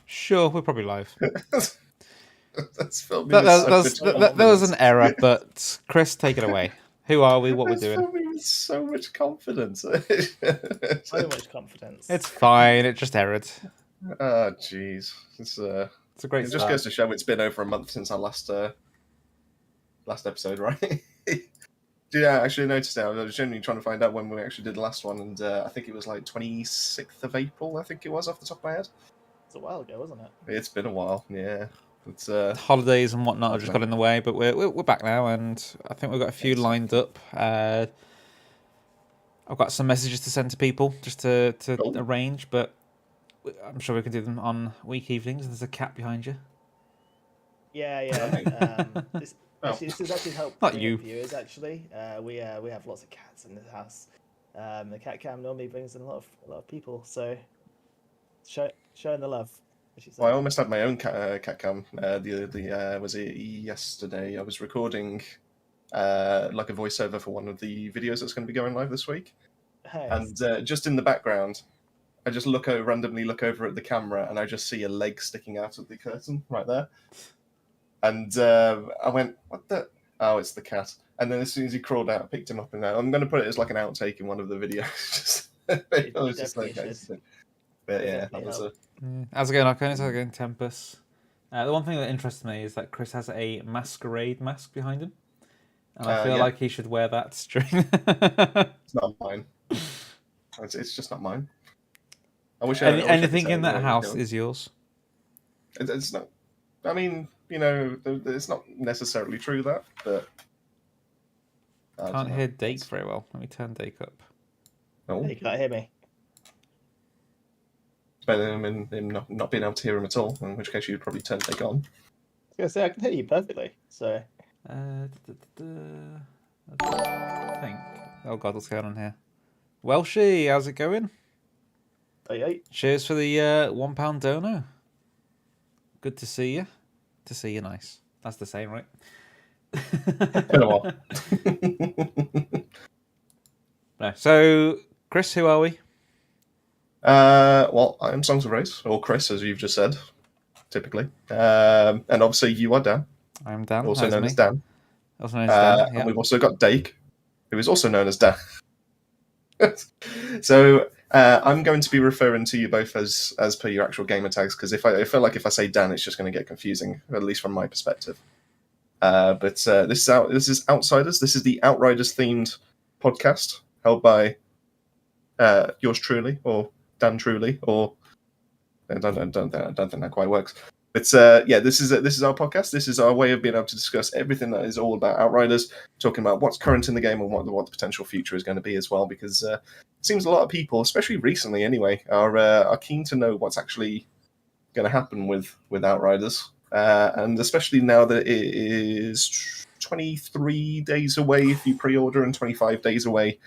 Sure, we're probably live. That's filming with There was an error, but Chris, take it away. Who are we? What we're doing? Filming with so much confidence. So much confidence. It's fine. It just errored. Oh, jeez. It's a great. It just goes to show it's been over a month since our last episode, right? Yeah, I actually noticed that. I was genuinely trying to find out when we actually did the last one, and I think it was like 26th of April, I think it was, off the top of my head. It's a while ago, wasn't it? It's been a while, yeah. It's holidays and whatnot have just got in the way, but we're back now, and I think we've got a few lined up. I've got some messages to send to people just to arrange, but I'm sure we can do them on week evenings. There's a cat behind you. Yeah. This is actually helpful. Not you. Viewers, actually. We have lots of cats in this house. The cat cam normally brings in a lot of people, so showing the love. Well, I almost had my own cat cam. Was it yesterday? I was recording like a voiceover for one of the videos that's going to be going live this week. Nice. And just in the background, I just randomly look over at the camera, and I just see a leg sticking out of the curtain right there. And I went, "What the? Oh, it's the cat." And then as soon as he crawled out, I picked him up, and I'm going to put it as like an outtake in one of the videos. It was just like, but yeah, that was a. How's it going, Arcon? How's it going, Tempest? The one thing that interests me is that Chris has a masquerade mask behind him, and I feel like he should wear that string. It's not mine. It's just not mine. I wish anything in that house is yours. It's not. I mean, it's not necessarily true that, but can't hear Dake very well. Let me turn Dake up. Oh, you can't hear me. It's better than him not being able to hear him at all. In which case, you'd probably turn Dake on. I was gonna say I can hear you perfectly. So. I think. Oh God, what's going on here? Welshie, how's it going? Hey. Cheers for the £1 dono. Good to see you. To see you, nice. That's the same, right? Been a while. No. So, Chris, who are we? Well, I am Songs of Race, or Chris, as you've just said, typically. And obviously, you are Dan. I am Dan. Also known as Dan. Also known as Dan. Yep. And we've also got Dake, who is also known as Dan. So I'm going to be referring to you both as per your actual gamer tags, because I feel like if I say Dan, it's just going to get confusing, at least from my perspective. But this is Outsiders. This is the Outriders themed podcast held by yours truly, or Dan truly, or I don't think that quite works. But this is our podcast. This is our way of being able to discuss everything that is all about Outriders, talking about what's current in the game and what the potential future is going to be as well. Because it seems a lot of people, especially recently anyway, are keen to know what's actually going to happen with Outriders, and especially now that it is 23 days away if you pre-order and 25 days away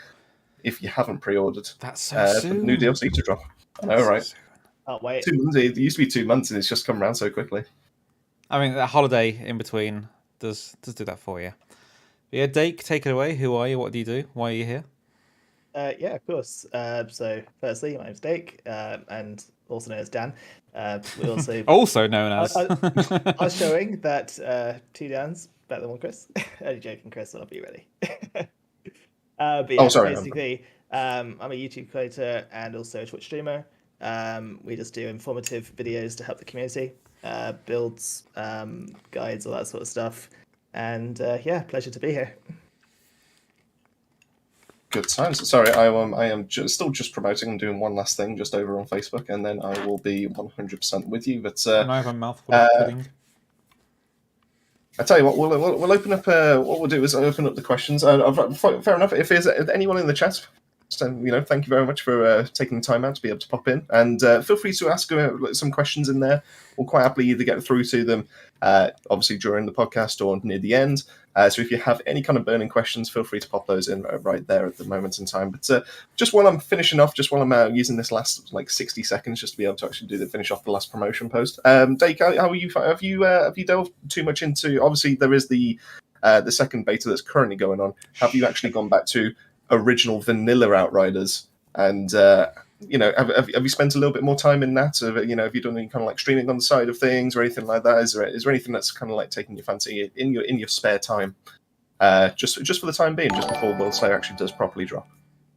if you haven't pre-ordered. That's so soon. For the new DLC to drop. I know, right? Can't wait. 2 months. It used to be 2 months, and it's just come around so quickly. I mean, that holiday in between does do that for you. But yeah, Dake, take it away. Who are you? What do you do? Why are you here? Yeah, of course. So, firstly, my name's Dake, and also known as Dan. We also also known as. I was showing that 2 Dans better than 1 Chris. Only joking, Chris. I'll be ready. But yeah, basically, I'm a YouTube creator and also a Twitch streamer. We just do informative videos to help the community, builds, guides, all that sort of stuff. And pleasure to be here. Good times. Sorry, I am still just promoting and doing one last thing just over on Facebook, and then I will be 100% with you. But I have a mouthful of pudding. I tell you what, we'll open up. What we'll do is open up the questions. Fair enough. If there's anyone in the chat, thank you very much for taking the time out to be able to pop in, and feel free to ask some questions in there. We'll quite happily either get through to them, obviously during the podcast or near the end. So if you have any kind of burning questions, feel free to pop those in right there at the moment in time. But just while I'm finishing off, just while I'm using this last 60 seconds just to be able to actually finish off the last promotion post. Dake, how are you? Have you delved too much into? Obviously, there is the second beta that's currently going on. Have you actually gone back to original vanilla Outriders. And you know, have you spent a little bit more time in that? You know, have you done any kind of like streaming on the side of things or anything like that? Is there anything that's kind of like taking your fancy in your spare time? Just for the time being, just before WorldSlayer actually does properly drop.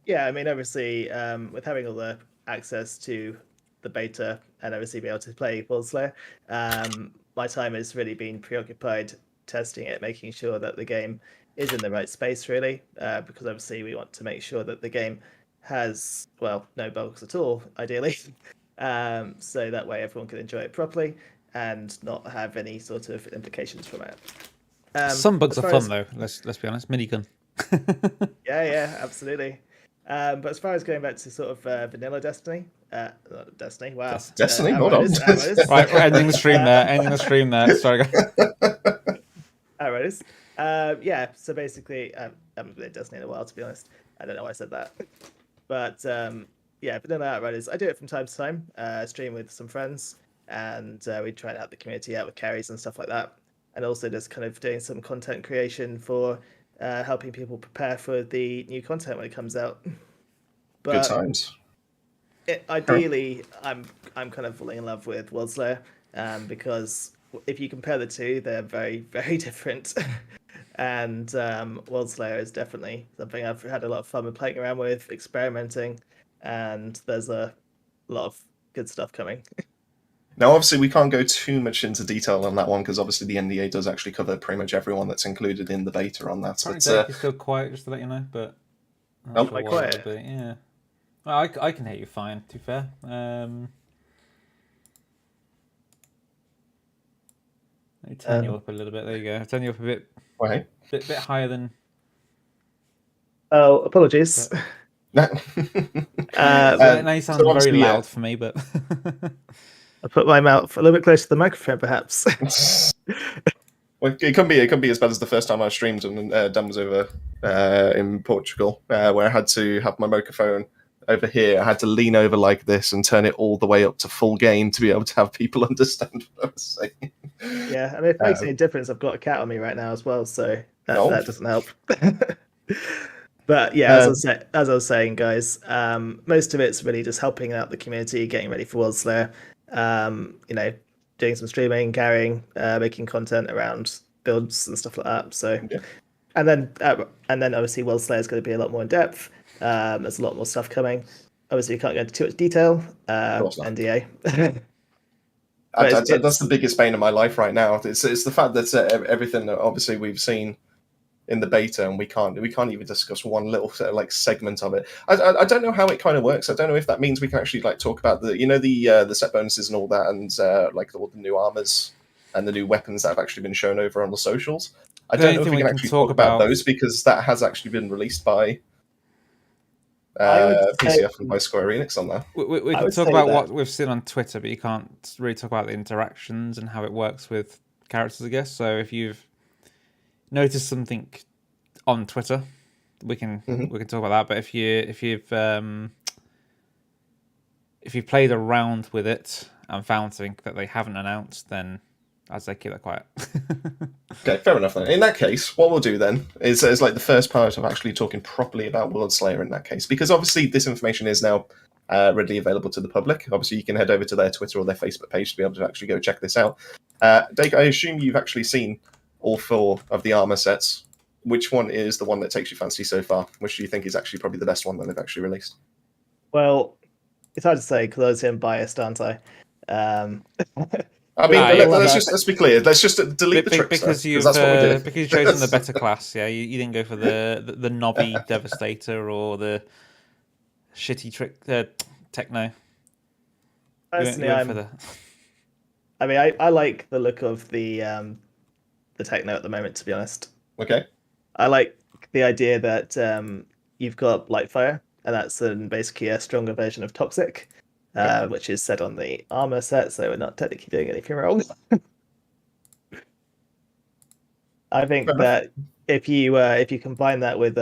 Yeah, I mean, obviously, with having all the access to the beta and obviously be able to play WorldSlayer, my time has really been preoccupied testing it, making sure that the game is in the right space, really, because obviously we want to make sure that the game has, well, no bugs at all, ideally, so that way everyone can enjoy it properly and not have any sort of implications from it. Some bugs are fun though. Let's be honest. Minigun. Yeah, absolutely. But as far as going back to sort of vanilla Destiny, Destiny, wow, Destiny, hold on. Right, ending the stream there. Ending the stream there. Sorry. Outriders. Yeah. So basically, I haven't played Destiny in a while, to be honest. I don't know why I said that, but yeah, vanilla Outriders. I do it from time to time. Stream with some friends, and we try and help the community out with carries and stuff like that, and also just kind of doing some content creation for. Helping people prepare for the new content when it comes out. But good times. Ideally, I'm kind of falling in love with WorldSlayer because if you compare the two, they're very, very different. And WorldSlayer is definitely something I've had a lot of fun with playing around with, experimenting, and there's a lot of good stuff coming. Now, obviously, we can't go too much into detail on that one because obviously the NDA does actually cover pretty much everyone that's included in the beta on that. But Dake is still quiet, just to let you know. But I'm not sure why it would be. Yeah, well, I can hear you fine. To be fair, let me turn you up a little bit. There you go. Turn you up a bit. Right. Bit higher than. Oh, apologies. Now you sound very loud for me, but. I put my mouth a little bit closer to the microphone, perhaps. Well, it can be as bad as the first time I streamed and Dan was over in Portugal, where I had to have my microphone over here. I had to lean over like this and turn it all the way up to full gain to be able to have people understand what I was saying. Yeah, I mean, if it makes any difference, I've got a cat on me right now as well, so that doesn't help. But yeah, as I was saying, guys, most of it's really just helping out the community, getting ready for WorldSlayer. You know, doing some streaming, carrying, making content around builds and stuff like that. So, yeah. and then obviously WorldSlayer is going to be a lot more in depth. There's a lot more stuff coming. Obviously, you can't go into too much detail. NDA. That's the biggest bane of my life right now. It's the fact that everything that obviously we've seen in the beta, and we can't even discuss one little like segment of it. I don't know how it kind of works. I don't know if that means we can actually like talk about the set bonuses and all that, and like all the new armors and the new weapons that have actually been shown over on the socials. I don't know if we can actually talk about those because that has actually been released by PCF and by Square Enix on that. We can talk about what we've seen on Twitter, but you can't really talk about the interactions and how it works with characters, I guess. So if you've noticed something on Twitter, we can talk about that. But if you've played around with it and found something that they haven't announced, then I'd say keep that quiet. Okay, fair enough then. In that case, what we'll do then is like the first part of actually talking properly about WorldSlayer in that case, because obviously this information is now readily available to the public. Obviously, you can head over to their Twitter or their Facebook page to be able to actually go check this out. Dake, I assume you've actually seen all 4 of the armor sets. Which one is the one that takes your fancy so far? Which do you think is actually probably the best one that they've actually released? Well, it's hard to say because I'm biased, aren't I? I mean, let's be clear. Let's just delete the tricks because you've chosen the better class. Yeah, you didn't go for the knobby Devastator or the shitty trick techno. Personally, I mean, I like the look of the techno at the moment, to be honest. Okay. I like the idea that you've got Lightfire, and that's basically a stronger version of Toxic, which is set on the armor set, so we're not technically doing anything wrong. I think that if you combine that with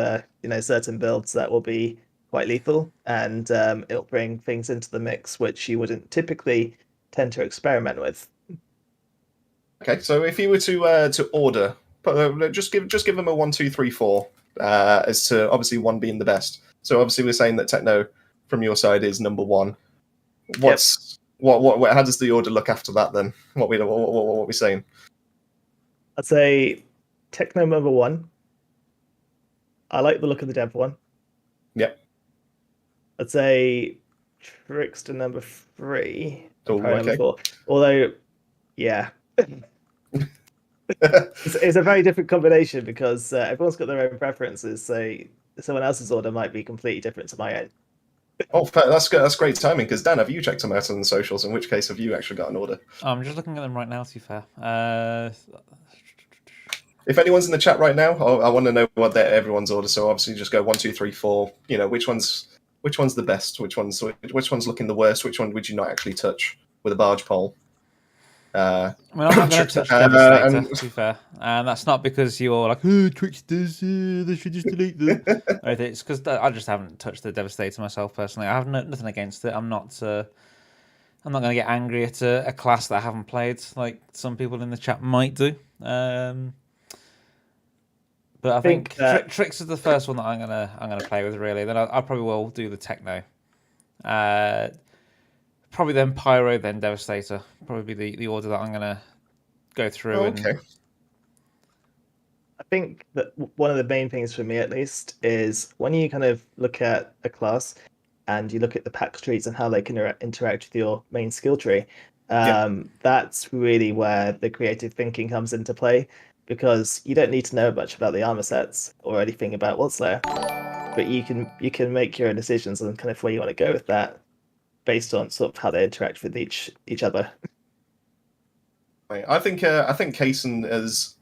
certain builds, that will be quite lethal, and it'll bring things into the mix which you wouldn't typically tend to experiment with. Okay, so if you were to order, just give them a 1, 2, 3, 4 as to obviously one being the best. So obviously we're saying that Techno from your side is number one. What how does the order look after that then? What we saying? I'd say Techno number one. I like the look of the Dev one. Yep. I'd say Trickster number 3. Oh, okay. Number 4. Although, yeah. It's a very different combination because everyone's got their own preferences. So someone else's order might be completely different to my own. Oh, that's good. That's great timing. Because Dan, have you checked them out on the socials? In which case, have you actually got an order? I'm just looking at them right now. To be fair, if anyone's in the chat right now, I want to know what everyone's order. So obviously, just go 1, 2, 3, 4. You know, which one's the best? Which one's looking the worst? Which one would you not actually touch with a barge pole? I mean, I'm not going to touch Devastator, to be fair. And that's not because you're like, oh, Tricksters, they should just delete them. It's because I just haven't touched the Devastator myself, personally. I have nothing against it. I'm not going to get angry at a class that I haven't played, like some people in the chat might do. But I think Tricks is the first one that I'm gonna play with, really. Then I probably will do the Techno. Probably then Pyro, then Devastator. Probably the order that I'm going to go through. Okay. I think that one of the main things for me, at least, is when you kind of look at a class and you look at the pack trees and how they can interact with your main skill tree, that's really where the creative thinking comes into play, because you don't need to know much about the armor sets or anything about WorldSlayer, but you can make your own decisions on kind of where you want to go with that, based on sort of how they interact with each other. I think Kaysen is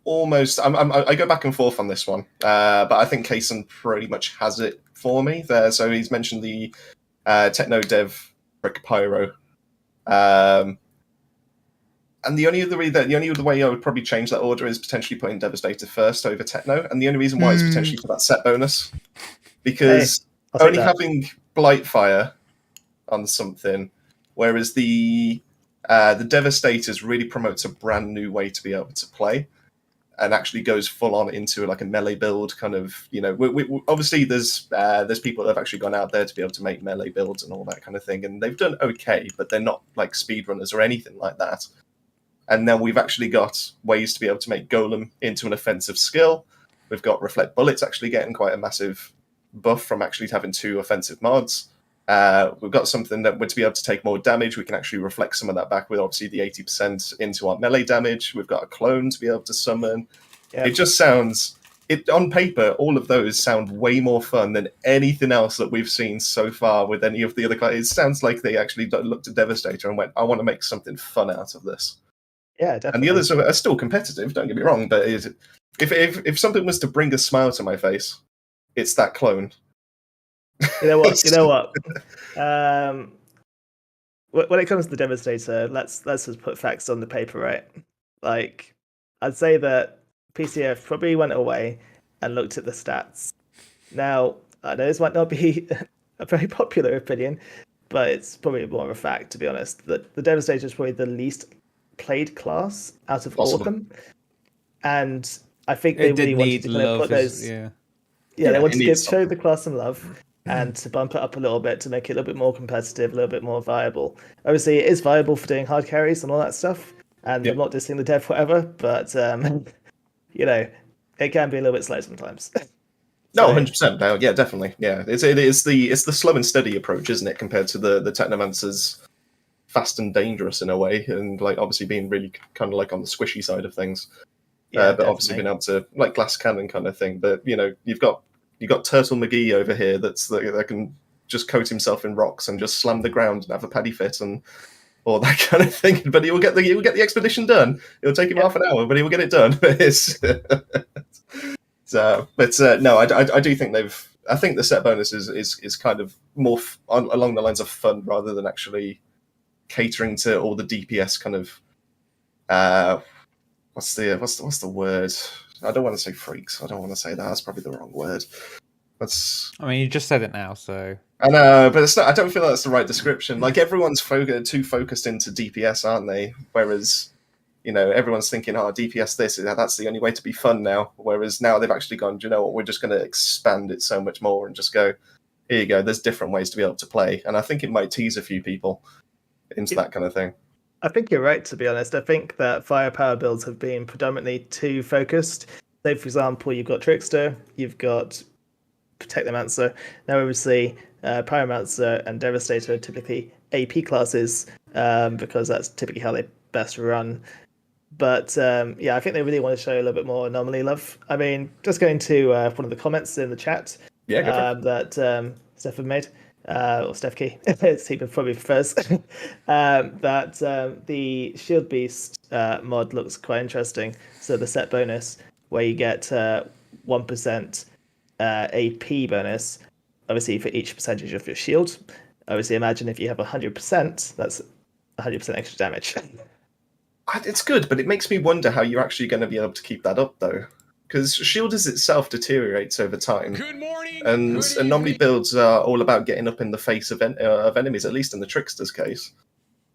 almost. I go back and forth on this one, but I think Kaysen pretty much has it for me there. So he's mentioned the Techno Dev Brick Pyro, and the only other way I would probably change that order is potentially putting Devastator first over Techno, and the only reason why is potentially for that set bonus, because only having Blightfire on something, whereas the Devastators really promotes a brand new way to be able to play, and actually goes full on into like a melee build kind of. You know, obviously there's people that have actually gone out there to be able to make melee builds and all that kind of thing, and they've done okay, but they're not like speedrunners or anything like that. And then we've actually got ways to be able to make Golem into an offensive skill. We've got Reflect Bullets actually getting quite a massive buff from actually having 2 offensive mods. We've got something that would to be able to take more damage. We can actually reflect some of that back with obviously the 80% into our melee damage. We've got a clone to be able to summon. It just sounds, on paper, all of those sound way more fun than anything else that we've seen so far with any of the other classes. It sounds like they actually looked at Devastator and went, I want to make something fun out of this. Yeah, definitely. And the others are still competitive, don't get me wrong, but if something was to bring a smile to my face, it's that clone. You know what? When it comes to the Devastator, let's just put facts on the paper, right? Like, I'd say that PCF probably went away and looked at the stats. Now, I know this might not be a very popular opinion, but it's probably more of a fact, to be honest. That the Devastator is probably the least played class out of all of them, and I think they really wanted to kind of put those. They wanted to show the class some love and to bump it up a little bit to make it a little bit more competitive, a little bit more viable. Obviously, it is viable for doing hard carries and all that stuff, and I'm not dissing the dev whatever, but you know, it can be a little bit slow sometimes. No, 100%. Yeah, definitely. Yeah, it is the slow and steady approach, isn't it, compared to the Technomancer's fast and dangerous in a way, and like obviously being really kind of like on the squishy side of things. But obviously being able to like glass cannon kind of thing. But you know, you've got Turtle McGee over here that can just coat himself in rocks and just slam the ground and have a paddy fit and all that kind of thing. But he will get the expedition done. It'll take him half an hour, but he will get it done. No, I do think I think the set bonus is kind of more along the lines of fun rather than actually catering to all the DPS kind of what's the word? I don't want to say freaks. I don't want to say that. That's probably the wrong word. I mean, you just said it now, so I know, but it's not. I don't feel that's the right description. Like everyone's too focused into DPS, aren't they? Whereas everyone's thinking, oh, DPS this, that's the only way to be fun now. Whereas now they've actually gone, do you know what, we're just going to expand it so much more and just go, here you go, there's different ways to be able to play. And I think it might tease a few people into that kind of thing. I think you're right, to be honest. I think that firepower builds have been predominantly too focused. So, for example, you've got Trickster, you've got Technomancer. Now, obviously, Pyromancer and Devastator are typically AP classes because that's typically how they best run. But I think they really want to show a little bit more anomaly love. I mean, just going to one of the comments in the chat that Stefan made, or Steph Key, he probably prefers, that the Shield Beast mod looks quite interesting. So the set bonus, where you get 1% AP bonus, obviously for each percentage of your shield. Obviously, imagine if you have 100%, that's 100% extra damage. It's good, but it makes me wonder how you're actually going to be able to keep that up, though. Because Shielders itself deteriorrates over time. Good morning. And anomaly builds are all about getting up in the face of enemies, at least in the Trickster's case.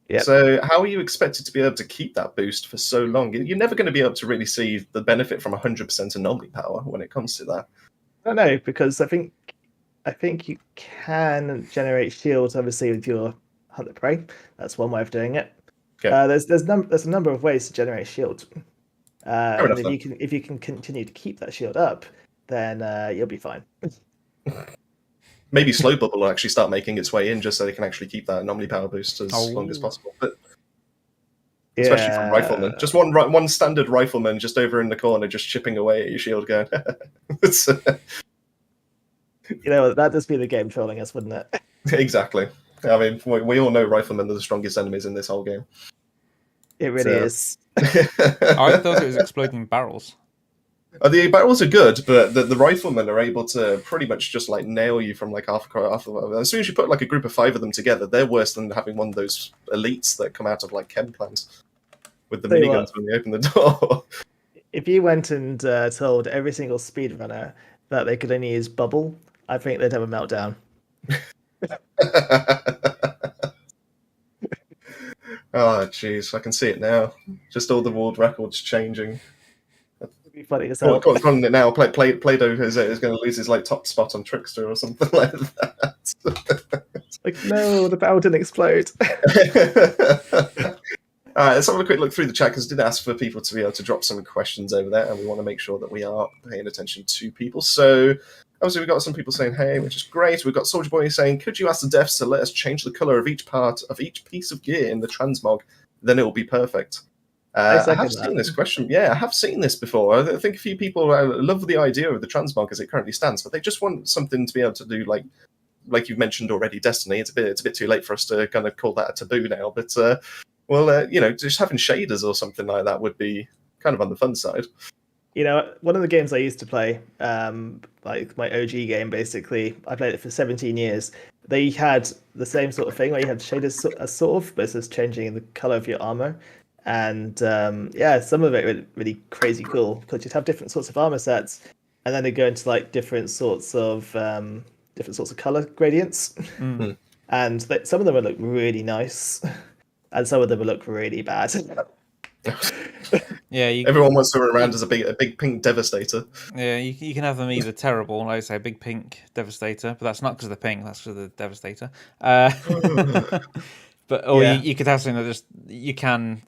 Yep. So how are you expected to be able to keep that boost for so long? You're never going to be able to really see the benefit from 100% anomaly power when it comes to that. I don't know, because I think you can generate shields, obviously, with your Hunt the Prey. That's one way of doing it. Okay. There's a number of ways to generate shield. And if you can continue to keep that shield up, then you'll be fine. Maybe Slow Bubble will actually start making its way in just so they can actually keep that anomaly power boost as long as possible. But especially from Rifleman. Just one standard Rifleman just over in the corner, just chipping away at your shield going. That'd just be the game trolling us, wouldn't it? Exactly. I mean, we all know Riflemen are the strongest enemies in this whole game. It really is. I thought it was exploding barrels. The barrels are good, but the Riflemen are able to pretty much just like nail you from like half. As soon as you put like a group of 5 of them together, they're worse than having one of those elites that come out of like chem plants with the miniguns when they open the door. If you went and told every single speedrunner that they could only use bubble, I think they'd have a meltdown. Oh, jeez, I can see it now. Just all the world records changing. It'd be funny as hell. On it now. Play-Doh is going to lose his like top spot on Trickster or something like that. Like, no, the barrel didn't explode. All right, let's have a quick look through the chat because I did ask for people to be able to drop some questions over there, and we want to make sure that we are paying attention to people. So, obviously, we've got some people saying, hey, which is great. We've got Soldier Boy saying, could you ask the devs to let us change the colour of each part of each piece of gear in the Transmog? Then it will be perfect. I have seen this question. Yeah, I have seen this before. I think a few people love the idea of the Transmog as it currently stands, but they just want something to be able to do, like you've mentioned already, Destiny. It's a bit too late for us to kind of call that a taboo now, but just having shaders or something like that would be kind of on the fun side. One of the games I used to play, like my OG game, basically, I played it for 17 years. They had the same sort of thing where you had shaders sort of, but it's just changing the color of your armor. And some of it really crazy cool because you'd have different sorts of armor sets, and then they go into like different sorts of color gradients. Mm-hmm. And some of them would look really nice, and some of them would look really bad. Yeah, everyone wants to run around as a big pink Devastator. Yeah, you can have them either terrible, like I say, big pink Devastator, but that's not because of the pink, that's because of the Devastator. You could have something that just you can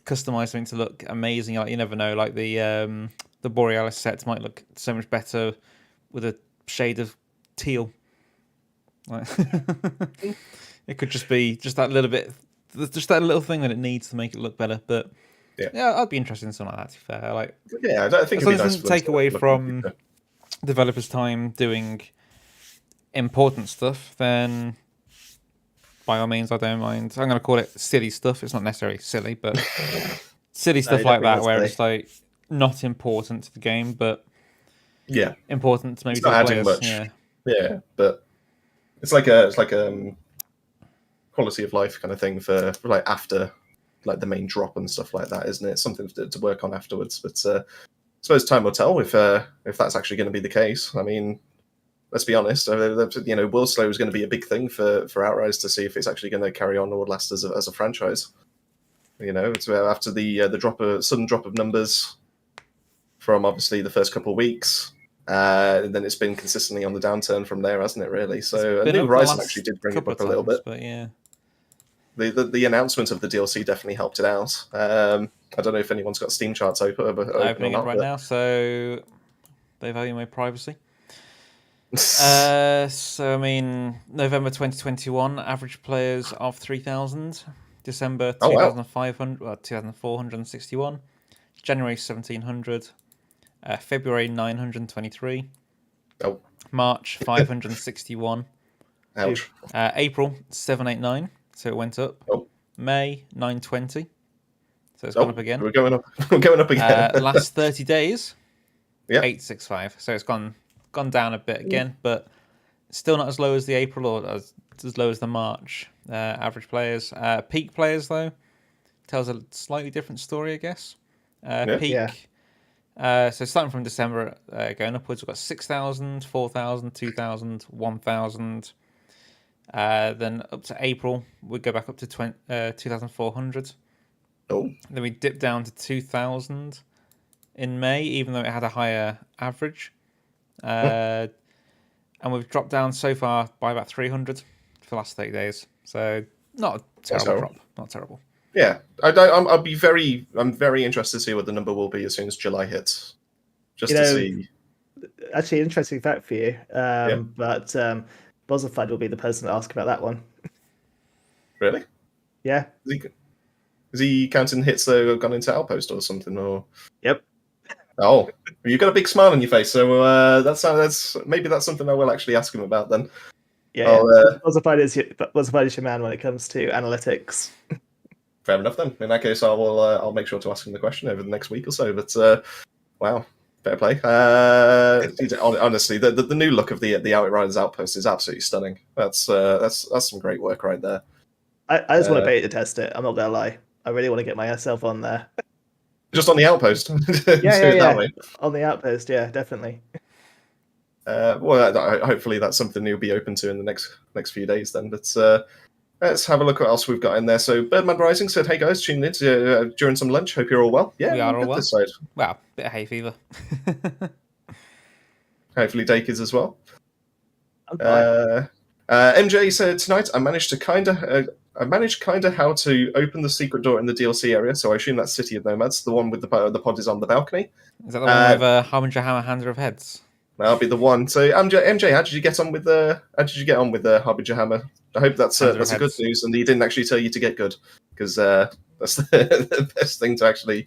customize something to look amazing. Like you never know, like the Borealis sets might look so much better with a shade of teal. Like, it could just be just that little bit, just that little thing that it needs to make it look better. But yeah, I'd be interested in something like that. To be fair, I don't think as long as it doesn't take away from developers' time doing important stuff, then by all means, I don't mind. I'm going to call it silly stuff. It's not necessarily silly, but silly stuff like that, where it's like not important to the game, but important to maybe it's not adding much. Yeah, but it's like a quality of life kind of thing for like after like the main drop and stuff like that, isn't it? It's something to work on afterwards. But I suppose time will tell if that's actually going to be the case. I mean, let's be honest. WorldSlayer is going to be a big thing for Outriders to see if it's actually going to carry on or last as a franchise. You know, it's after the sudden drop of numbers from obviously the first couple of weeks. Then it's been consistently on the downturn from there, hasn't it? Really. So New Horizon actually did bring it up a little bit. But yeah, the announcement of the DLC definitely helped it out. I don't know if anyone's got Steam charts opening up right now, so they value my privacy. So I mean, November 2021 average players of 3,000. December 2,461. January 1,700. February 923. Oh. March 561. Ouch. April 789, so it went up. Oh. May 920, so it's gone up again. We're going up. We're going up again. Last 30 days, yeah, 865. So it's gone down a bit again, but still not as low as the April or as low as the March average players. Peak players though tells a slightly different story, I guess. Peak. Yeah. So starting from December, going upwards, we've got 6,000, 4,000, 2,000, 1,000. Then up to April, we go back up to 2,400. Oh. Then we dip down to 2,000 in May, even though it had a higher average. And we've dropped down so far by about 300 for the last 30 days. So not a terrible drop. Not terrible. Yeah, I'm very interested to see what the number will be as soon as July hits. Just to see. Actually, interesting fact for you. But Bozzlefied will be the person to ask about that one. Really? Yeah. Is he counting hits that have gone into Outpost or something? Or yep. Oh, you've got a big smile on your face, so that's maybe that's something I will actually ask him about then. Yeah, Bozzlefied is your man when it comes to analytics. Fair enough then. In that case, I'll make sure to ask him the question over the next week or so. But wow, fair play. Honestly, the new look of the Outriders Outpost is absolutely stunning. That's some great work right there. I just want to beta test it. I'm not gonna lie. I really want to get myself on there. Just on the Outpost. yeah. On the Outpost, yeah, definitely. Well, hopefully that's something you'll be open to in the next few days then. But let's have a look what else we've got in there. So Birdman Rising said, "Hey guys, tuning in during some lunch. Hope you're all well." Yeah, we are all well. This side. Wow, bit of hay fever. Hopefully Dake is as well. I'm MJ said tonight, I managed kinda how to open the secret door in the DLC area. So I assume that's City of Nomads, the one with the pod is on the balcony. Is that the one with Harbinger Hammer, Hander of Heads? That'll be the one. So MJ, how did you get on with Harbinger Hammer? I hope that's a good news, and he didn't actually tell you to get good, because that's the best thing to actually.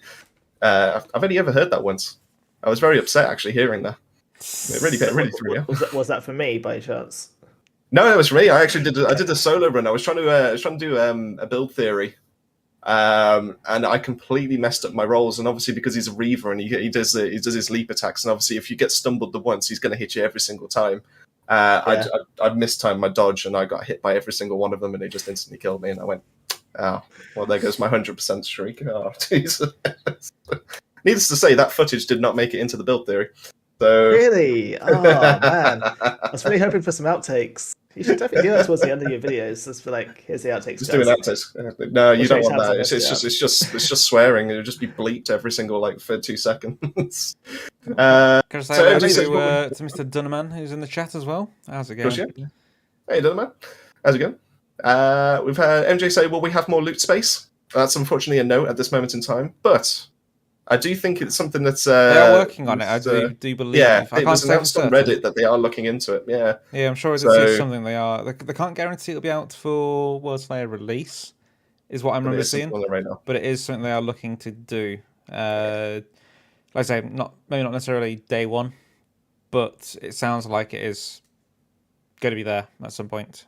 I've only ever heard that once. I was very upset actually hearing that. It really threw me off. Was that for me by chance? No, it was me. I actually did a solo run. I was trying to do a build theory, and I completely messed up my rolls. And obviously, because he's a Reaver and he does his leap attacks, and obviously, if you get stumbled the once, he's going to hit you every single time. I mistimed my dodge, and I got hit by every single one of them, and they just instantly killed me. And I went, "Oh, well, there goes my 100% streak." Oh, Jesus. Needless to say, that footage did not make it into the build theory. So really, oh man, I was really hoping for some outtakes. You should definitely do that towards the end of your videos. Just be like, here's the outtakes. Just doing outtakes. No, you don't want that. It's just swearing. It'll just be bleeped every single for 2 seconds. Can I say hello to Mr. Dunnerman, who's in the chat as well? How's it going? Hey Dunnerman, how's it going? We've had MJ say, "Will we have more loot space?" That's unfortunately a no at this moment in time, but I do think it's something that's they are working on it. I do believe. Yeah, it was announced on Reddit that they are looking into it. Yeah, I'm sure it's something they are. They can't guarantee it'll be out for WorldSlayer release, is what I remember seeing. Right now. But it is something they are looking to do. Like I say, maybe not necessarily day one, but it sounds like it is going to be there at some point.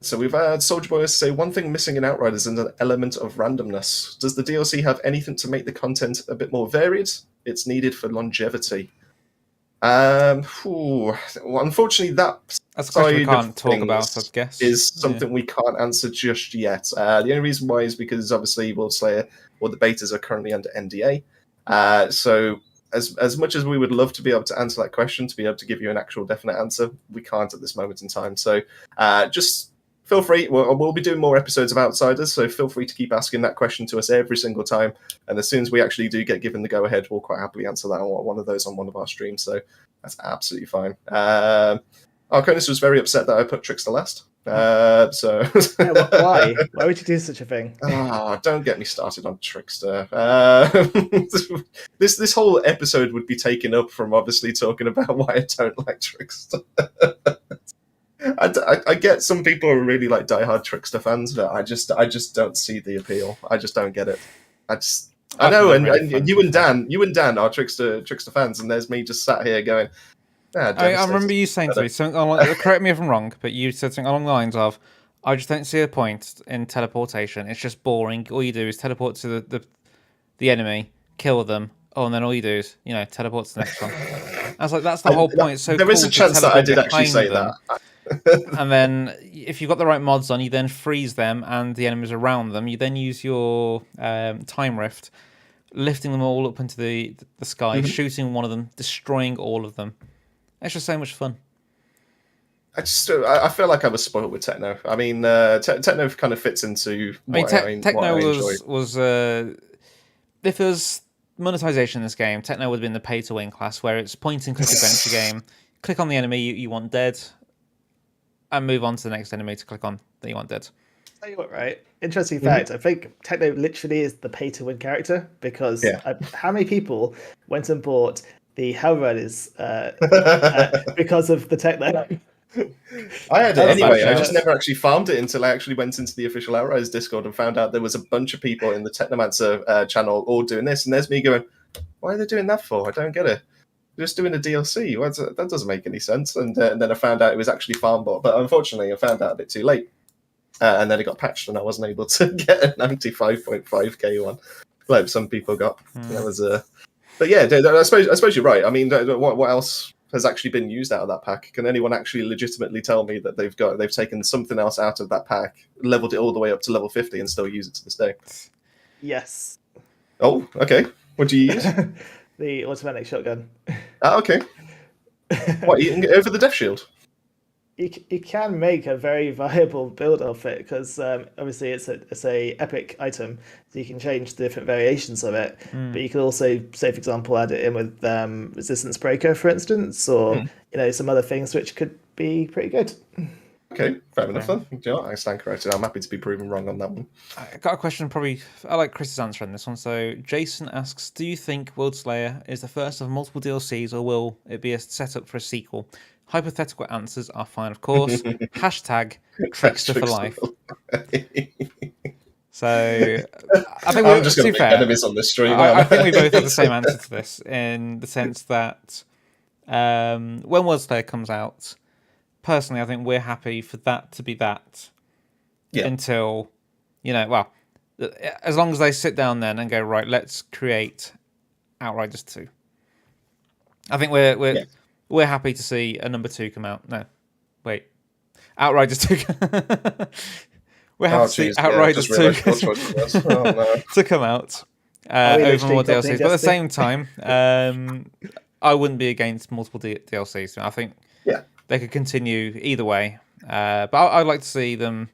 So we've had Soldier Boys say, "One thing missing in Outriders is an element of randomness. Does the DLC have anything to make the content a bit more varied? It's needed for longevity." Unfortunately, that's a question we can't talk about, I guess. Is something we can't answer just yet. The only reason why is because obviously WorldSlayer, or the betas, are currently under NDA. So as much as we would love to be able to answer that question, to be able to give you an actual definite answer, we can't at this moment in time. So just feel free. We'll be doing more episodes of Outsiders, so feel free to keep asking that question to us every single time. And as soon as we actually do get given the go-ahead, we'll quite happily answer that on one of those on one of our streams. So that's absolutely fine. Arconis was very upset that I put Trickster last. Why? Why would you do such a thing? Don't get me started on Trickster. This whole episode would be taken up from obviously talking about why I don't like Trickster. I get some people are really like diehard Trickster fans, but I just don't see the appeal. I just don't get it. I know, and you and Dan are Trickster fans, and there's me just sat here going. I remember you saying to me something correct me if I'm wrong, but you said something along the lines of, "I just don't see a point in teleportation. It's just boring. All you do is teleport to the enemy, kill them, and then all you do is teleport to the next one." I was like, "That's the whole point." So there is a chance that I did actually say that. And then if you've got the right mods on, you then freeze them and the enemies around them. You then use your time rift, lifting them all up into the sky, shooting one of them, destroying all of them. It's just so much fun. I feel like I was spoiled with Techno. I mean, Techno kind of fits into what Techno enjoy. was if there was monetization in this game, Techno would have been the pay-to-win class, where it's point-and-click adventure game. Click on the enemy you want dead, and move on to the next enemy to click on that you want dead. Tell you what, right? Interesting fact. I think Techno literally is the pay-to-win character because how many people went and bought the Outriders because of the Techno? I had it anyway. I just never actually farmed it until I actually went into the official Outriders Discord and found out there was a bunch of people in the Technomancer channel all doing this, and there's me going, "Why are they doing that for? I don't get it. They're just doing a DLC. That doesn't make any sense." And then I found out it was actually farm bot, but unfortunately, I found out a bit too late, and then it got patched, and I wasn't able to get a 95.5k one like some people got. That was But yeah, I suppose you're right. I mean, what else has actually been used out of that pack? Can anyone actually legitimately tell me that they've taken something else out of that pack, leveled it all the way up to level 50, and still use it to this day? Yes. Oh, okay. What do you use? The automatic shotgun. Okay. What, you can get over the Death Shield? You can make a very viable build of it because obviously it's a epic item, so you can change the different variations of it. But you can also, say for example, add it in with resistance breaker, for instance, or some other things which could be pretty good. Okay, fair enough then. Do you know what? I stand corrected. I'm happy to be proven wrong on that one. I got a question. I like Chris's answer on this one. So Jason asks, "Do you think WorldSlayer is the first of multiple DLCs, or will it be a setup for a sequel?" Hypothetical answers are fine, of course. Hashtag Trickster for life. So I think I'm just going to make enemies on this stream. I think we both have the same answer to this, in the sense that when WorldSlayer comes out, personally, I think we're happy for that to be that until, as long as they sit down then and go, right, let's create Outriders 2. I think we're happy to see a number 2 come out. No, wait, Outriders 2. We're happy to see Outriders 2 to come out over more DLCs. But at the same time, I wouldn't be against multiple DLCs. I think they could continue either way. But I'd like to see them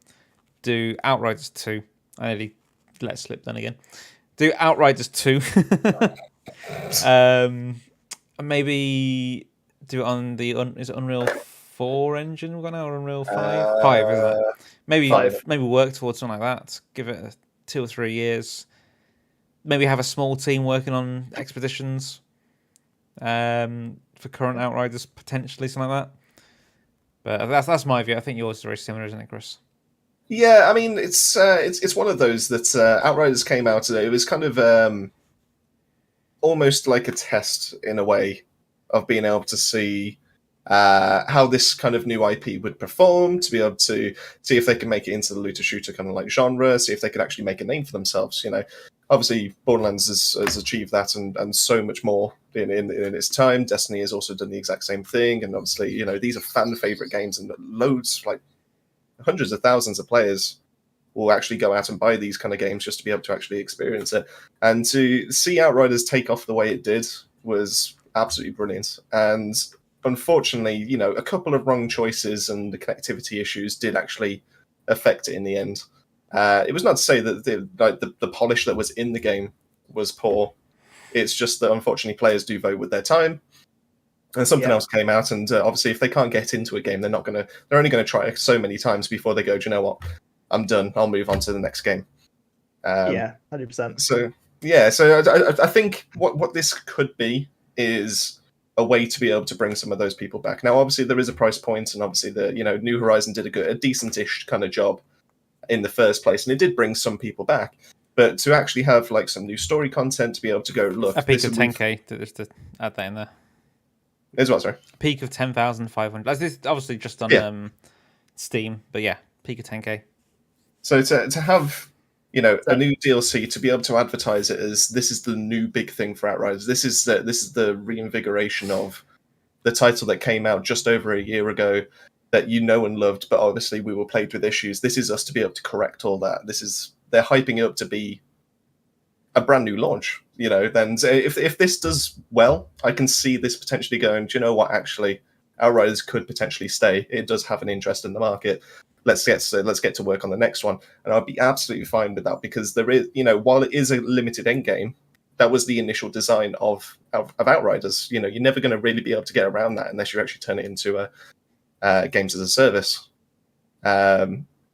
do Outriders 2. I nearly let slip then again. Do Outriders 2. Maybe do it on the Unreal 4 engine we've got now, or Unreal 5? 5, isn't it? Maybe work towards something like that. Give it 2 or 3 years. Maybe have a small team working on expeditions for current Outriders, potentially something like that. But that's my view. I think yours is very similar, isn't it, Chris? Yeah, I mean, it's one of those that Outriders came out today. It was kind of almost like a test in a way of being able to see how this kind of new IP would perform, to be able to see if they can make it into the looter shooter kind of like genre, see if they could actually make a name for themselves. Obviously Borderlands has achieved that and so much more in its time. Destiny has also done the exact same thing, and obviously these are fan favorite games, and loads, like hundreds of thousands of players will actually go out and buy these kind of games just to be able to actually experience it. And to see Outriders take off the way it did was absolutely brilliant. And unfortunately, a couple of wrong choices and the connectivity issues did actually affect it in the end. It was not to say that the polish that was in the game was poor. It's just that unfortunately players do vote with their time, and something else came out. And obviously, if they can't get into a game, they're only going to try so many times before they go, do you know what? I'm done. I'll move on to the next game. 100%. So I think what this could be is a way to be able to bring some of those people back. Now, obviously, there is a price point, and obviously, New Horizon did a decent-ish kind of job in the first place, and it did bring some people back. But to actually have like some new story content to be able to go look, a peak of 10k to add that in there. Is what, sorry? A peak of 10,500. This obviously just on Steam, but yeah, peak of 10k. So to have a new DLC to be able to advertise it as this is the new big thing for Outriders. This is the reinvigoration of the title that came out just over a year ago that and loved, but obviously we were plagued with issues. This is us to be able to correct all that. They're hyping it up to be a brand new launch. Then if this does well, I can see this potentially going, do you know what, actually, Outriders could potentially stay. It does have an interest in the market. Let's get to work on the next one. And I'd be absolutely fine with that, because there is, while it is a limited endgame, that was the initial design of Outriders. You're never going to really be able to get around that unless you actually turn it into a games as a service,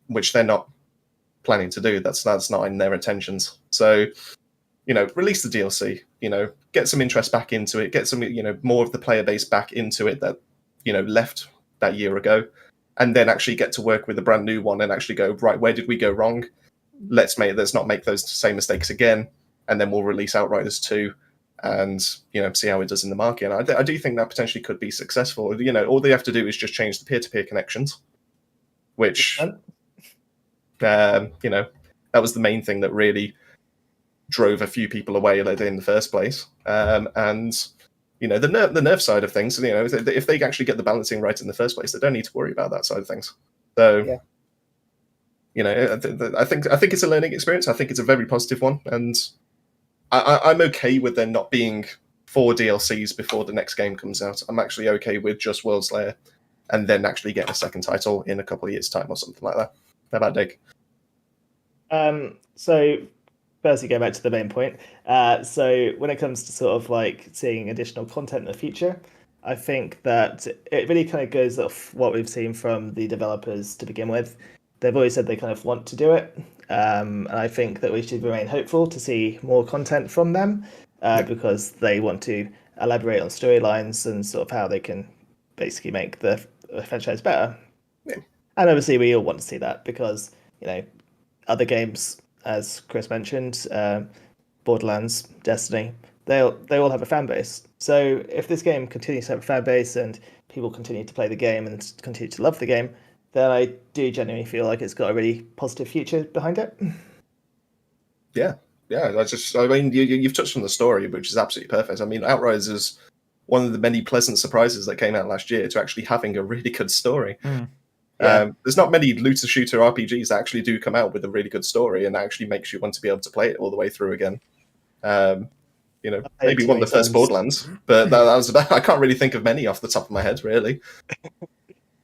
which they're not planning to do. That's not in their intentions. So, release the DLC, get some interest back into it, get some, more of the player base back into it that, left that year ago, and then actually get to work with a brand new one and actually go, right, where did we go wrong? Let's not make those same mistakes again, and then we'll release Outriders 2 and, see how it does in the market. And I do think that potentially could be successful. All they have to do is just change the peer-to-peer connections, which, that was the main thing that really drove a few people away in the first place. And the nerf side of things, if they actually get the balancing right in the first place, they don't need to worry about that side of things. So, I think it's a learning experience. I think it's a very positive one, and I'm okay with there not being 4 DLCs before the next game comes out. I'm actually okay with just WorldSlayer, and then actually getting a second title in a couple of years' time or something like that. How about Dake? So, firstly, go back to the main point. So, when it comes to sort of like seeing additional content in the future, I think that it really kind of goes off what we've seen from the developers to begin with. They've always said they kind of want to do it. And I think that we should remain hopeful to see more content from them because they want to elaborate on storylines and sort of how they can basically make the franchise better. Yeah. And obviously we all want to see that because, other games, as Chris mentioned, Borderlands, Destiny, they all have a fan base. So if this game continues to have a fan base and people continue to play the game and continue to love the game, then I do genuinely feel like it's got a really positive future behind it. Yeah. You've touched on the story, which is absolutely perfect. I mean, Outriders is one of the many pleasant surprises that came out last year to actually having a really good story. There's not many looter shooter RPGs that actually do come out with a really good story and that actually makes you want to be able to play it all the way through again. Maybe one of the first Borderlands, but that was about. I can't really think of many off the top of my head, really.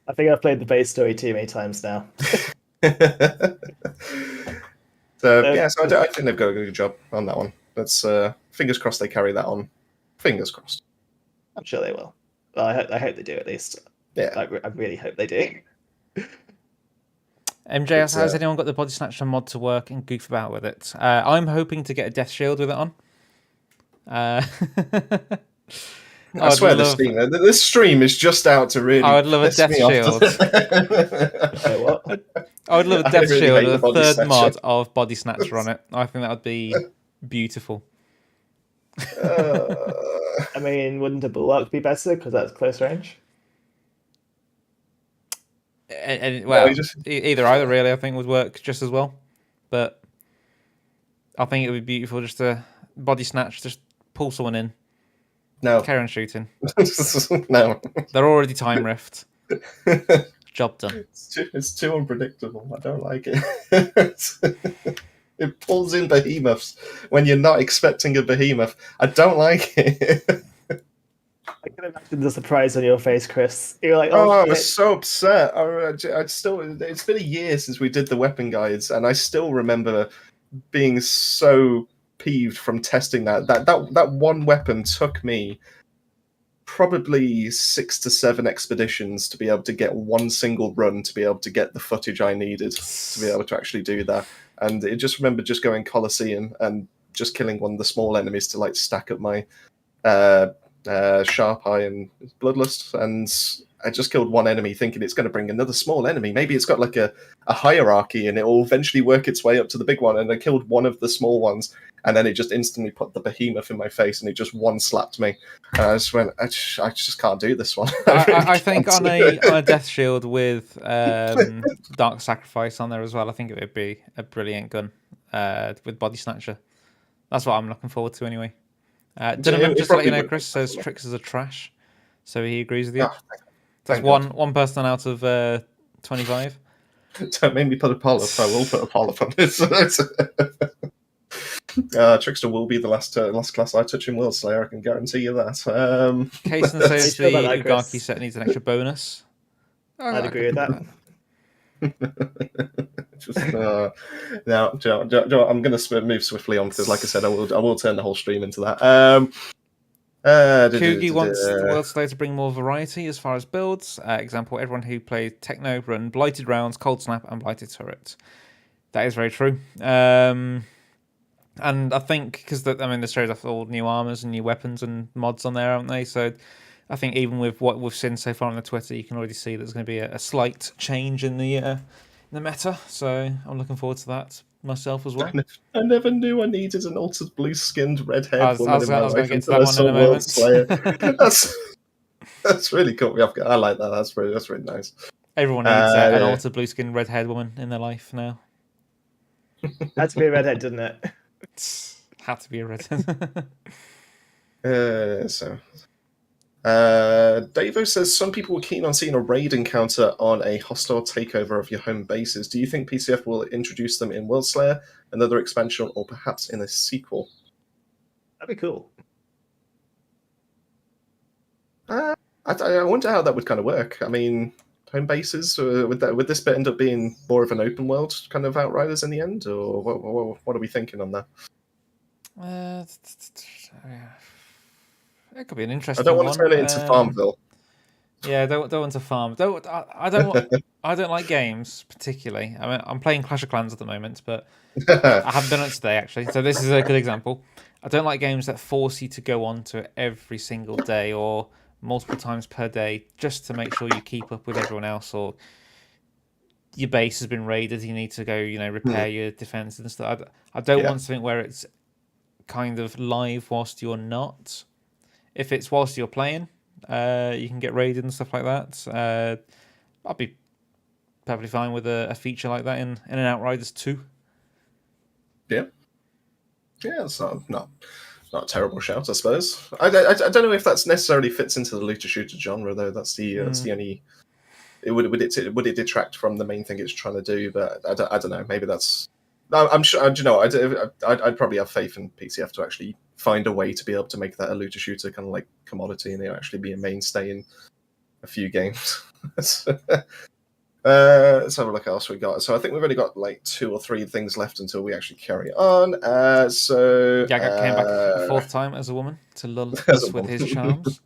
I think I've played the base story too many times now. So I think they've got a good job on that one. Let's fingers crossed they carry that on. Fingers crossed. I'm sure they will. Well, I hope they do at least. Yeah, I really hope they do. MJ, has anyone got the Body Snatcher mod to work and goof about with it? I'm hoping to get a Death Shield with it on. I swear this stream is just out to really. I would love a Death Shield. I would love a Death Shield with a third mod of Body Snatcher on it. I think that would be beautiful. I mean, wouldn't a Bulwark be better because that's close range? Either really, I think would work just as well. But I think it would be beautiful just to body snatch, just pull someone in. No. Carry on shooting. No. They're already time rift. Job done. It's too unpredictable. I don't like it. It pulls in behemoths when you're not expecting a behemoth. I don't like it. I can imagine the surprise on your face, Chris. You're like, Oh, I shit. was so upset. I still. It's been a year since we did the weapon guides, and I still remember being so peeved from testing that one weapon took me probably 6 to 7 expeditions to be able to get one single run to be able to get the footage I needed to be able to actually do that. And I just remember just going Colosseum and just killing one of the small enemies to like stack up my Sharp Eye and Bloodlust, and I just killed one enemy thinking it's going to bring another small enemy. Maybe it's got like a hierarchy and it will eventually work its way up to the big one. And I killed one of the small ones, and then it just instantly put the behemoth in my face and it just one slapped me. And I just went, I just can't do this one. I think on a Death Shield with Dark Sacrifice on there as well, I think it would be a brilliant gun with Body Snatcher. That's what I'm looking forward to anyway. Just to let you know, Chris says Tricksters are trash, so he agrees with you. Oh, that's one person out of 25. Don't make me put a poll up. I will put a poll up on this. Trickster will be the last class I touch in WorldSlayer. I can guarantee you that. Kason says the Ugaki set needs an extra bonus. I'd agree with that. Now, I'm going to move swiftly on because, like I said, I will turn the whole stream into that. Kugi wants the WorldSlayer to bring more variety as far as builds. Example: everyone who played Techno run Blighted Rounds, Cold Snap, and Blighted Turret. That is very true. And I think because they showed off all new armors and new weapons and mods on there, haven't they? So I think even with what we've seen so far on the Twitter, you can already see there's going to be a slight change in the meta. So I'm looking forward to that myself as well. I never knew I needed an altered blue-skinned red-haired woman in my life. I was going to get to that one in a moment. That's really cool. I like that. That's really nice. Everyone needs an altered blue-skinned red-haired woman in their life now. Had to be a redhead, didn't it? Had to be a redhead. Davo says some people were keen on seeing a raid encounter on a hostile takeover of your home bases. Do you think PCF will introduce them in WorldSlayer, another expansion, or perhaps in a sequel? That'd be cool. I wonder how that would kind of work. I mean, home bases, would this bit end up being more of an open world kind of Outriders in the end, or what are we thinking on that? It could be an interesting. I don't want to turn it into Farmville. Yeah, don't want to farm. I don't like games particularly. I mean, I'm playing Clash of Clans at the moment, but I haven't done it today actually. So this is a good example. I don't like games that force you to go on to it every single day or multiple times per day just to make sure you keep up with everyone else, or your base has been raided. You need to go, repair your defense and stuff. I don't want something where it's kind of live whilst you're not. If it's whilst you're playing, you can get raided and stuff like that. I'll be perfectly fine with a feature like that in an Outriders 2. Yeah, it's not a terrible shout, I suppose. I don't know if that necessarily fits into the looter shooter genre, though. That's the only. Would it detract from the main thing it's trying to do? But I don't know. Maybe that's. I'm sure. I'd probably have faith in PCF to actually find a way to be able to make that a looter shooter kind of like commodity, and it'll actually be a mainstay in a few games. Let's have a look what else we got. So I think we've only got like 2 or 3 things left until we actually carry on. Yaga came back a 4th time as a woman to lull us with his charms.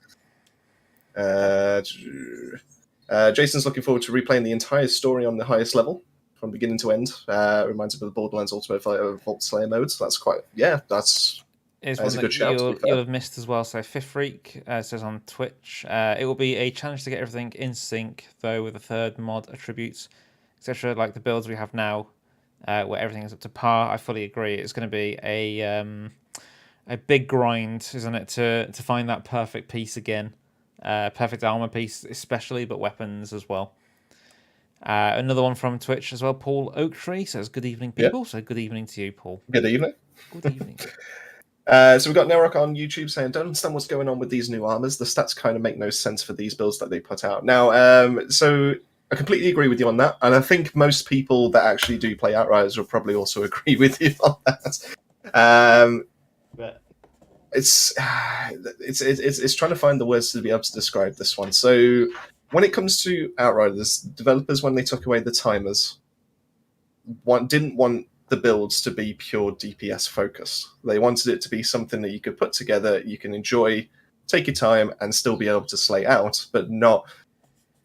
Jason's looking forward to replaying the entire story on the highest level from beginning to end. Reminds him of the Borderlands Ultimate WorldSlayer modes. That's quite, that's a good shout. You'll have missed as well. So Fifth Freak says on Twitch, it will be a challenge to get everything in sync, though, with the third mod attributes, etc. Like the builds we have now, where everything is up to par. I fully agree. It's going to be a big grind, isn't it, to find that perfect piece again. Perfect armor piece, especially, but weapons as well. Another one from Twitch as well. Paul Oaktree says, "Good evening, people." So good evening to you, Paul. Good evening. Good evening. So we've got Nelrock on YouTube saying, "Don't understand what's going on with these new armors. The stats kind of make no sense for these builds that they put out." Now, so I completely agree with you on that, and I think most people that actually do play Outriders will probably also agree with you on that. it's trying to find the words to be able to describe this one. So when it comes to Outriders, developers, when they took away the timers, didn't want the builds to be pure DPS focused. They wanted it to be something that you could put together, you can enjoy, take your time, and still be able to slay out, but not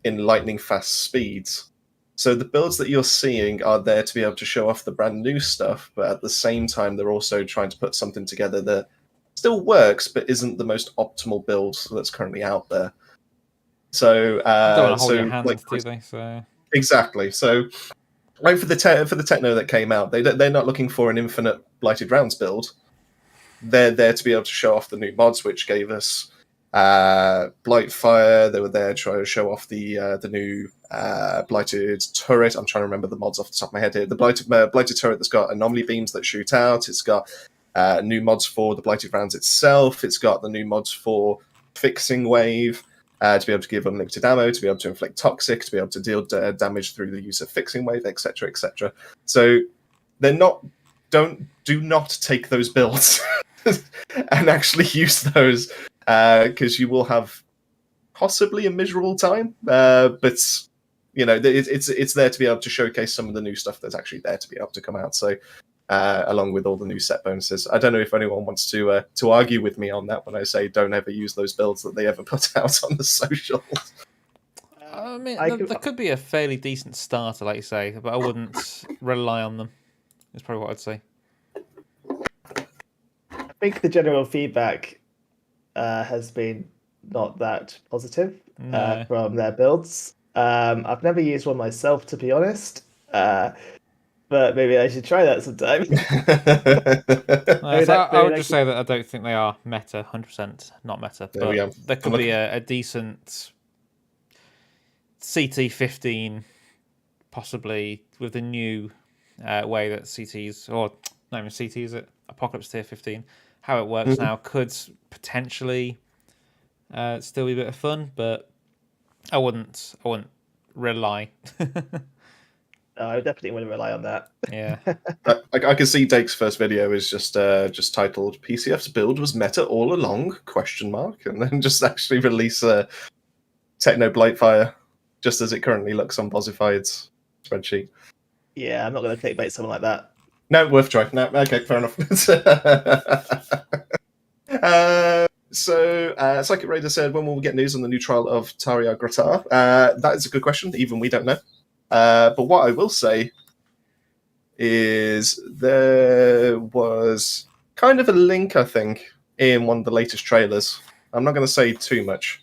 in lightning fast speeds. So the builds that you're seeing are there to be able to show off the brand new stuff, but at the same time, they're also trying to put something together that still works, but isn't the most optimal build that's currently out there. So, don't want to hold your hand, do they? So exactly. So, right for the techno that came out, they're not looking for an infinite Blighted Rounds build. They're there to be able to show off the new mods, which gave us Blightfire. They were there trying to show off the new Blighted Turret. I'm trying to remember the mods off the top of my head here. The Blighted Turret that's got anomaly beams that shoot out. It's got new mods for the Blighted Rounds itself. It's got the new mods for Fixing Wave. To be able to give unlimited ammo, to be able to inflict toxic, to be able to deal damage through the use of Fixing Wave, etc., etc. So they're not. Do not take those builds and actually use those, because you will have possibly a miserable time. But you know, it's there to be able to showcase some of the new stuff that's actually there to be able to come out. So. Along with all the new set bonuses. I don't know if anyone wants to argue with me on that when I say don't ever use those builds that they ever put out on the socials. I mean, there could be a fairly decent starter, like you say, but I wouldn't rely on them. That's probably what I'd say. I think the general feedback has been not that positive from their builds. I've never used one myself, to be honest. But maybe I should try that sometime. I would just say that I don't think they are meta, 100% not meta. But there could be a decent CT15, possibly with the new way that CTs, or not even CT, is it? Apocalypse Tier 15, how it works now could potentially still be a bit of fun, but I wouldn't rely. I definitely wouldn't rely on that. Yeah, I can see Dake's first video is just titled "PCF's build was meta all along?" ? And then just actually release a Techno Blightfire just as it currently looks on Posified's spreadsheet. Yeah, I'm not going to clickbait someone like that. No, worth trying. No, okay, fair enough. So, Psychic Raider said, when will we get news on the new trial of Taria Gratar? That is a good question. Even we don't know. But what I will say is there was kind of a link, I think, in one of the latest trailers. I'm not going to say too much,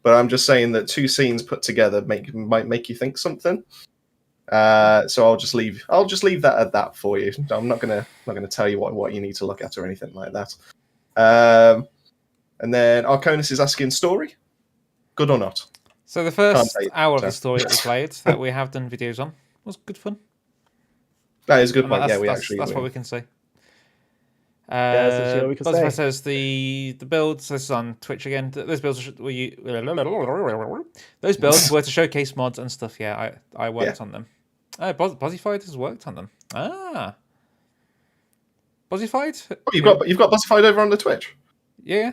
but I'm just saying that two scenes put together might make you think something. So I'll just leave that at that for you. I'm not gonna tell you what you need to look at or anything like that. And then Arconis is asking, story, good or not? So the first hour of the story that we played, that we have done videos on, was good fun. That is a good point. That's what we can say. That's what we can say. Says the builds. This is on Twitch again. Those builds were to showcase mods and stuff. Yeah, I worked on them. Bozzified has worked on them. Bozzified. Oh, you've got Bozzified over on the Twitch. Yeah.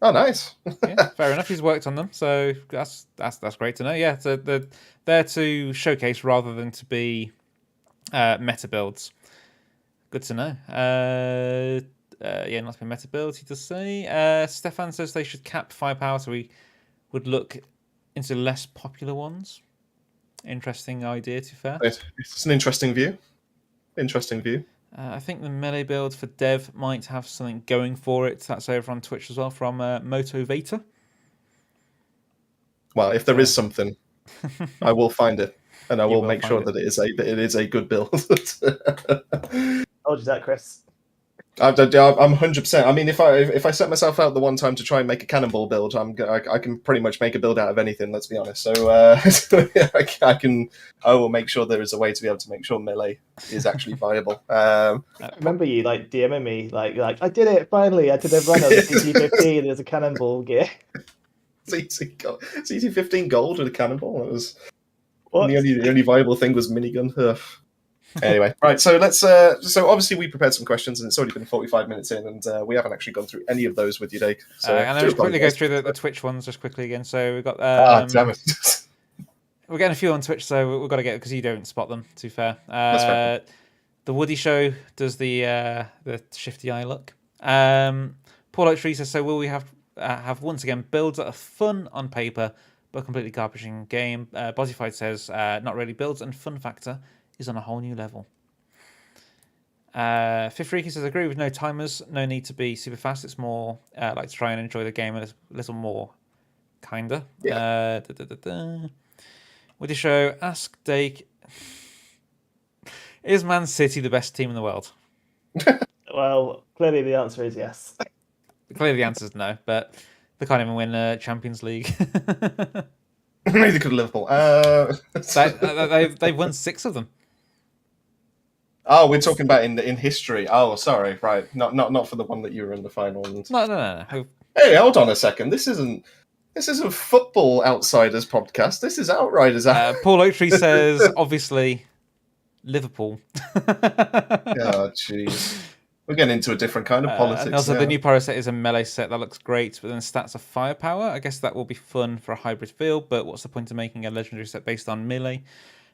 Oh, nice. Yeah, fair enough. He's worked on them, so that's great to know. Yeah, so they're there to showcase rather than to be meta builds. Good to know. Not to be meta builds. He does say. Stefan says they should cap firepower, so we would look into less popular ones. Interesting idea, to be fair. It's an interesting view. I think the melee build for Dev might have something going for it. That's over on Twitch as well from Motivator. Well, if there is something, I will find it, and I will make sure that it is a good build. Told you that, Chris. I'm 100%. I mean, if I set myself out the one time to try and make a cannonball build, I can pretty much make a build out of anything. Let's be honest. So I will make sure there is a way to be able to make sure melee is actually viable. I remember you like DMing me like I did it finally. I did a run of the CT15. There's a cannonball gear. CT15 gold with a cannonball. It was what? the only viable thing was minigun. Anyway, right. So let's. So obviously we prepared some questions, and it's already been 45 minutes in, and we haven't actually gone through any of those with you, Dake. So and I'll just quickly go through the Twitch ones just quickly again. So we've got. Damn it. We're getting a few on Twitch, so we've got to get because you don't spot them. To be fair, That's fair. The Woody Show does the shifty eye look. Paul Oaktree says, so will we have once again builds that are fun on paper but completely garbage in game? Bozzified says, not really. Builds and fun factor is on a whole new level. Fifth Freaky says, agree with no timers. No need to be super fast. It's more like to try and enjoy the game a little more, kinda. Yeah. With the show, ask Dake, is Man City the best team in the world? Well, clearly the answer is yes. Clearly the answer is no, but they can't even win Champions League. Neither could Liverpool. They've won 6 of them. Oh, we're talking about in history. Oh, sorry, right. Not for the one that you were in the final. No. Hey, hold on a second. This isn't Football Outsiders podcast. This is Outriders. Paul Oaktree says, obviously, Liverpool. Oh, jeez. We're getting into a different kind of politics. And also, the new Pyro set is a melee set that looks great, but then stats are firepower. I guess that will be fun for a hybrid field, but what's the point of making a legendary set based on melee?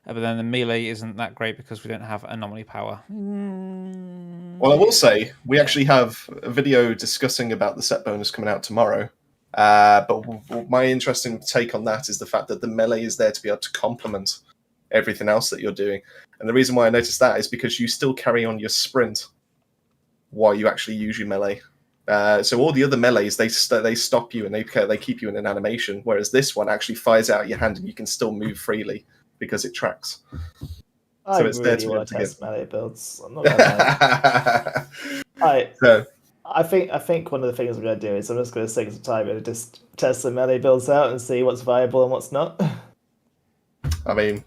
But then the melee isn't that great because we don't have anomaly power. Well, I will say, we actually have a video discussing about the set bonus coming out tomorrow. But my interesting take on that is the fact that the melee is there to be able to complement everything else that you're doing. And the reason why I noticed that is because you still carry on your sprint while you actually use your melee. So all the other melees, they stop you and they keep you in an animation, whereas this one actually fires out your hand and you can still move freely because it tracks. I so it's really there to want to test get... melee builds. I'm not gonna lie. I think one of the things I'm going to do is I'm just going to take some time and just test some melee builds out and see what's viable and what's not. I mean,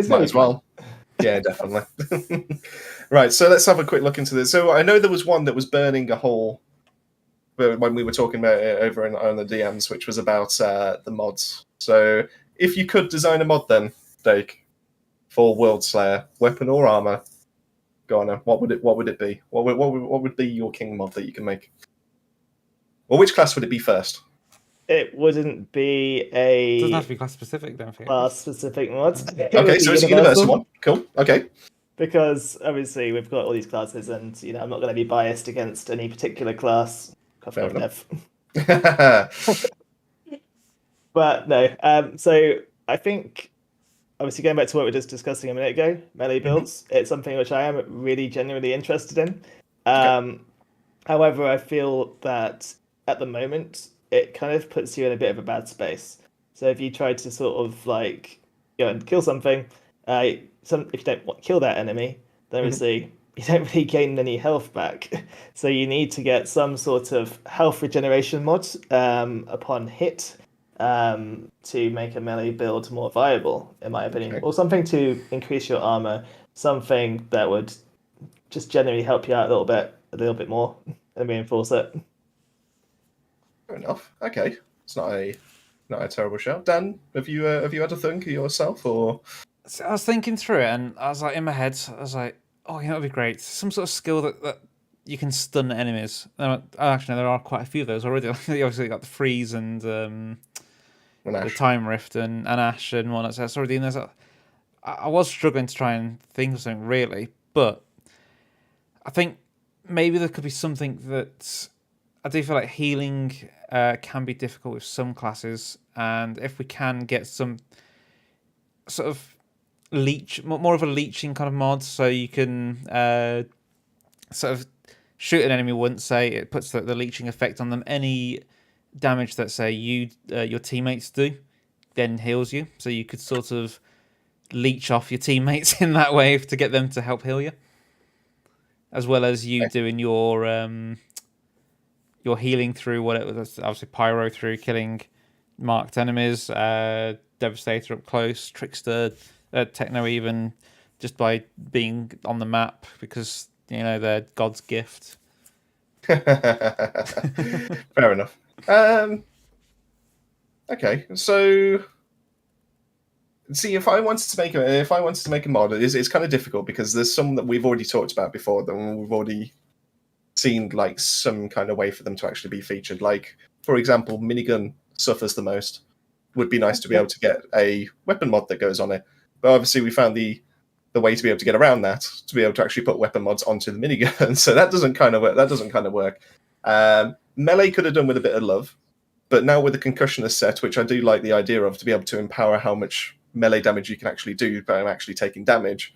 might as well. Yeah, definitely. Right, so let's have a quick look into this. So I know there was one that was burning a hole when we were talking about it over on the DMs, which was about the mods. So if you could design a mod then, Dake, for WorldSlayer, weapon or armor, go on now. What would it be? What would be your king mod that you can make? Or which class would it be first? It wouldn't be a... It doesn't have to be class specific, don't forget. Class specific mod. Okay, so it's a universal one. Cool. Okay. Because obviously we've got all these classes, and I'm not going to be biased against any particular class. Fair enough. But no. So I think, obviously, going back to what we were just discussing a minute ago, melee builds, it's something which I am really genuinely interested in. However, I feel that at the moment it kind of puts you in a bit of a bad space. So if you try to sort of like go and kill something, if you don't kill that enemy, then obviously you don't really gain any health back. So you need to get some sort of health regeneration mod upon hit to make a melee build more viable, in my opinion, or something to increase your armor, something that would just generally help you out a little bit more, and reinforce it. Fair enough. Okay, it's not a terrible shout. Dan, have you had a think yourself, or? So I was thinking through it, and I was like, in my head, I was like, oh, that'd be great. Some sort of skill that you can stun enemies. Actually, there are quite a few of those already. You obviously got the freeze and the time rift and Ash and whatnot. So that's already in there. So I was struggling to try and think of something really, but I think maybe there could be something that I do feel like healing can be difficult with some classes, and if we can get some sort of more of a leeching kind of mod, so you can sort of shoot an enemy once, say it puts the leeching effect on them. Any damage that say your teammates do then heals you, so you could sort of leech off your teammates in that way to get them to help heal you, as well as you doing your healing through obviously pyro through killing marked enemies, Devastator up close, Trickster, Techno even just by being on the map because they're God's gift. Fair enough. Okay, so See, if I wanted to make a mod, it's kind of difficult because there's some that we've already talked about before that we've already seen like some kind of way for them to actually be featured. Like, for example, minigun suffers the most. Would be nice to be able to get a weapon mod that goes on it, but obviously we found the way to be able to get around that, to be able to actually put weapon mods onto the minigun. So that doesn't kind of work. Melee could have done with a bit of love, but now with the concussionist set, which I do like the idea of, to be able to empower how much melee damage you can actually do by actually taking damage,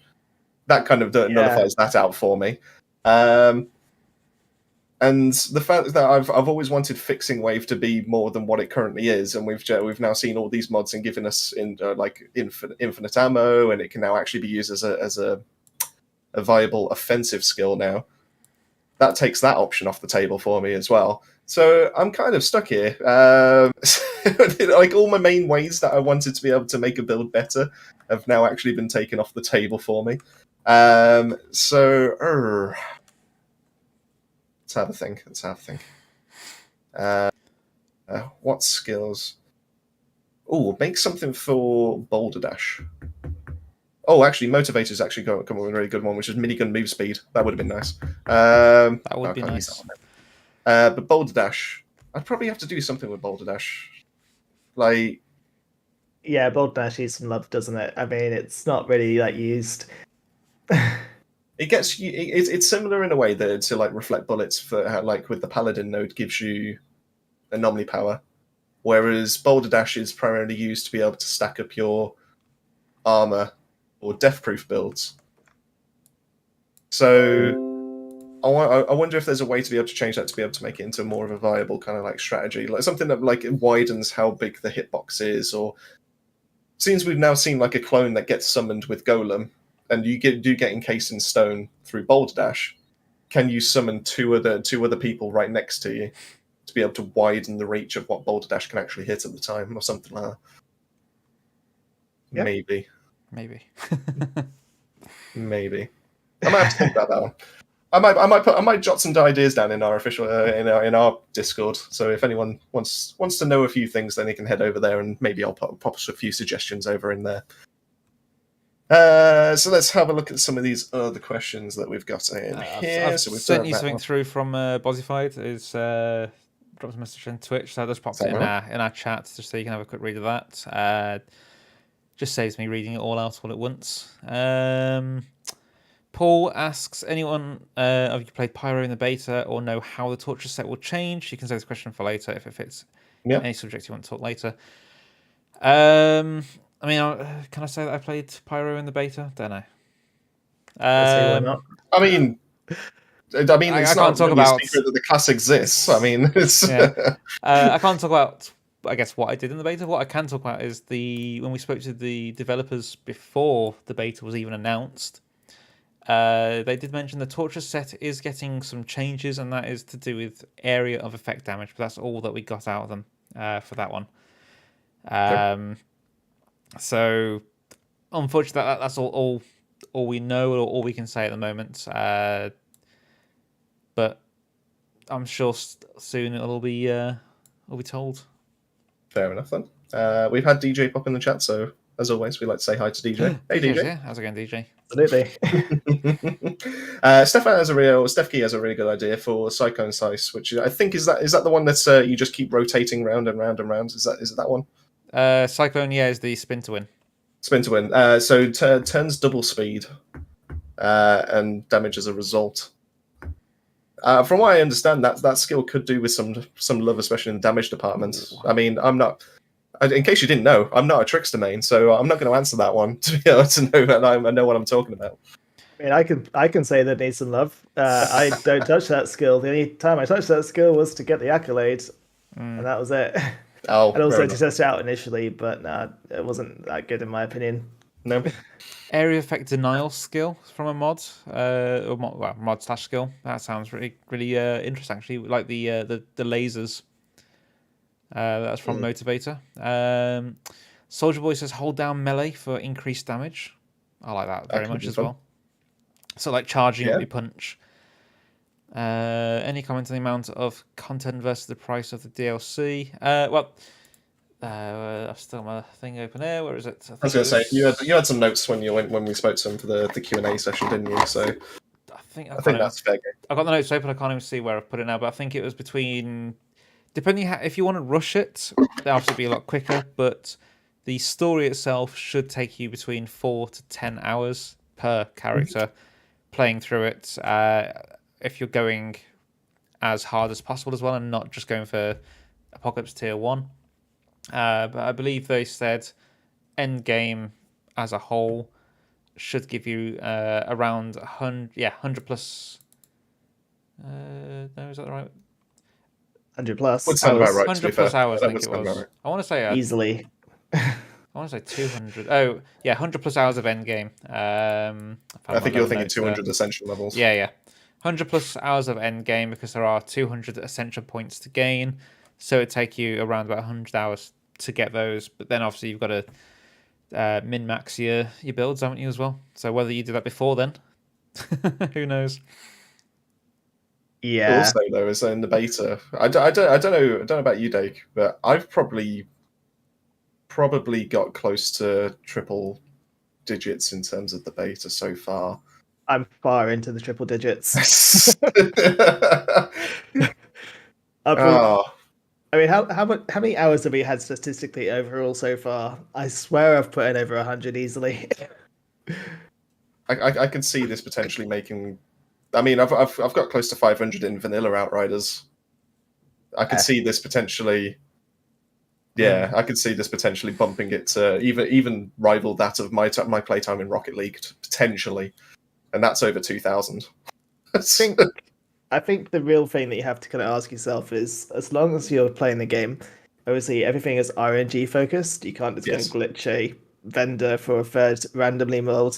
that kind of nullifies that out for me. And the fact that I've always wanted Fixing Wave to be more than what it currently is, and we've now seen all these mods and given us like infinite ammo, and it can now actually be used as a viable offensive skill now. That takes that option off the table for me as well. So I'm kind of stuck here. Like all my main ways that I wanted to be able to make a build better have now actually been taken off the table for me. Let's have a think. What skills? Oh, make something for Boulder Dash. Oh, actually, Motivator's actually come up with a really good one, which is minigun move speed. That would have been nice. That would be nice. But Boulder Dash, I'd probably have to do something with Boulder Dash. Like, yeah, Boulder Dash needs some love, doesn't it? I mean, it's not really like used. It's similar in a way that to like Reflect Bullets for how, like with the Paladin node gives you anomaly power, whereas Boulder Dash is primarily used to be able to stack up your armor or death-proof builds. So I wonder if there's a way to be able to change that to be able to make it into more of a viable kind of like strategy, like something that like widens how big the hitbox is. Or since we've now seen like a clone that gets summoned with Golem, and you do get encased in stone through Boulder Dash, can you summon two other people right next to you to be able to widen the reach of what Boulder Dash can actually hit at the time, or something like that? Yeah. Maybe. Maybe. I might have to think about that one. I might jot some ideas down in our official in our Discord. So if anyone wants to know a few things, then they can head over there, and maybe I'll pop a few suggestions over in there. So let's have a look at some of these other questions that we've got in here. I've sent you something through from Bozzified. It's dropped a message on Twitch, so I just popped it in our chat just so you can have a quick read of that. Just saves me reading it all out all at once. Paul asks, anyone of you played Pyro in the beta or know how the torture set will change? You can save this question for later if it fits any subject you want to talk later. I mean, can I say that I played Pyro in the beta? Don't know. Why not? I mean, it's I not can't talk really about a secret that the class exists. I mean, it's I can't talk about, I guess, what I did in the beta. What I can talk about is when we spoke to the developers before the beta was even announced. They did mention the torture set is getting some changes, and that is to do with area of effect damage. But that's all that we got out of them for that one. So, unfortunately, that's all we know or all we can say at the moment. But I'm sure soon it'll be told. Fair enough then. We've had DJ pop in the chat, so as always, we like to say hi to DJ. Hey, DJ. Yeah, how's it going, DJ? Absolutely. Steph Key has a really good idea for Cyclone Size, which I think is that the one that's you just keep rotating round and round and round. Is it that one? Cyclone, is the spin to win. Spin to win. So turns double speed and damage as a result. From what I understand, that skill could do with some love, especially in the damage department. I mean, I'm not. In case you didn't know, I'm not a trickster main, so I'm not going to answer that one to be able to know that I know what I'm talking about. I mean, I can say that needs some love. I don't touch that skill. The only time I touched that skill was to get the accolades, and that was it. Oh, and also to test it out initially, but it wasn't that good in my opinion. No. Area effect denial skill from a mod, mod / skill. That sounds really interesting. Actually, like the lasers. That's from Motivator. Soldier Boy says hold down melee for increased damage. I like that very much as well. So like charging up your punch. Any comment on the amount of content versus the price of the DLC? Well, I've still got my thing open here. Where is it? I was going to say you had some notes when we spoke to him for the Q&A session, didn't you? So I think that's fair game. I got the notes open. I can't even see where I've put it now, but I think it was between, depending if you want to rush it, that'll obviously be a lot quicker. But the story itself should take you between 4 to 10 hours per character playing through it. If you're going as hard as possible as well, and not just going for Apocalypse Tier 1. But I believe they said Endgame as a whole should give you around 100 plus. No, is that right? 100 plus. Would sound about right. 100 plus hours, I think it was. Right. I want to say easily. I want to say 200. Oh, yeah, 100 plus hours of Endgame. I think you're thinking 200 essential levels. Yeah. 100 plus hours of Endgame because there are 200 essential points to gain. So it'd take you around about 100 hours to get those. But then obviously you've got to min-max your builds, haven't you, as well? So whether you do that before then, who knows? Yeah. Also, though, is in the beta, I don't know about you, Dake, but I've probably got close to triple digits in terms of the beta so far. I'm far into the triple digits. I mean, how many hours have we had statistically overall so far? I swear I've put in over 100 easily. I can see this potentially making. I mean, I've got close to 500 in vanilla Outriders. I could see this potentially. Yeah, I could see this potentially bumping it to even rival that of my playtime in Rocket League potentially, and that's over 2,000. I think the real thing that you have to kind of ask yourself is, as long as you're playing the game, obviously everything is RNG focused. You can't just go glitch a vendor for a third randomly mod.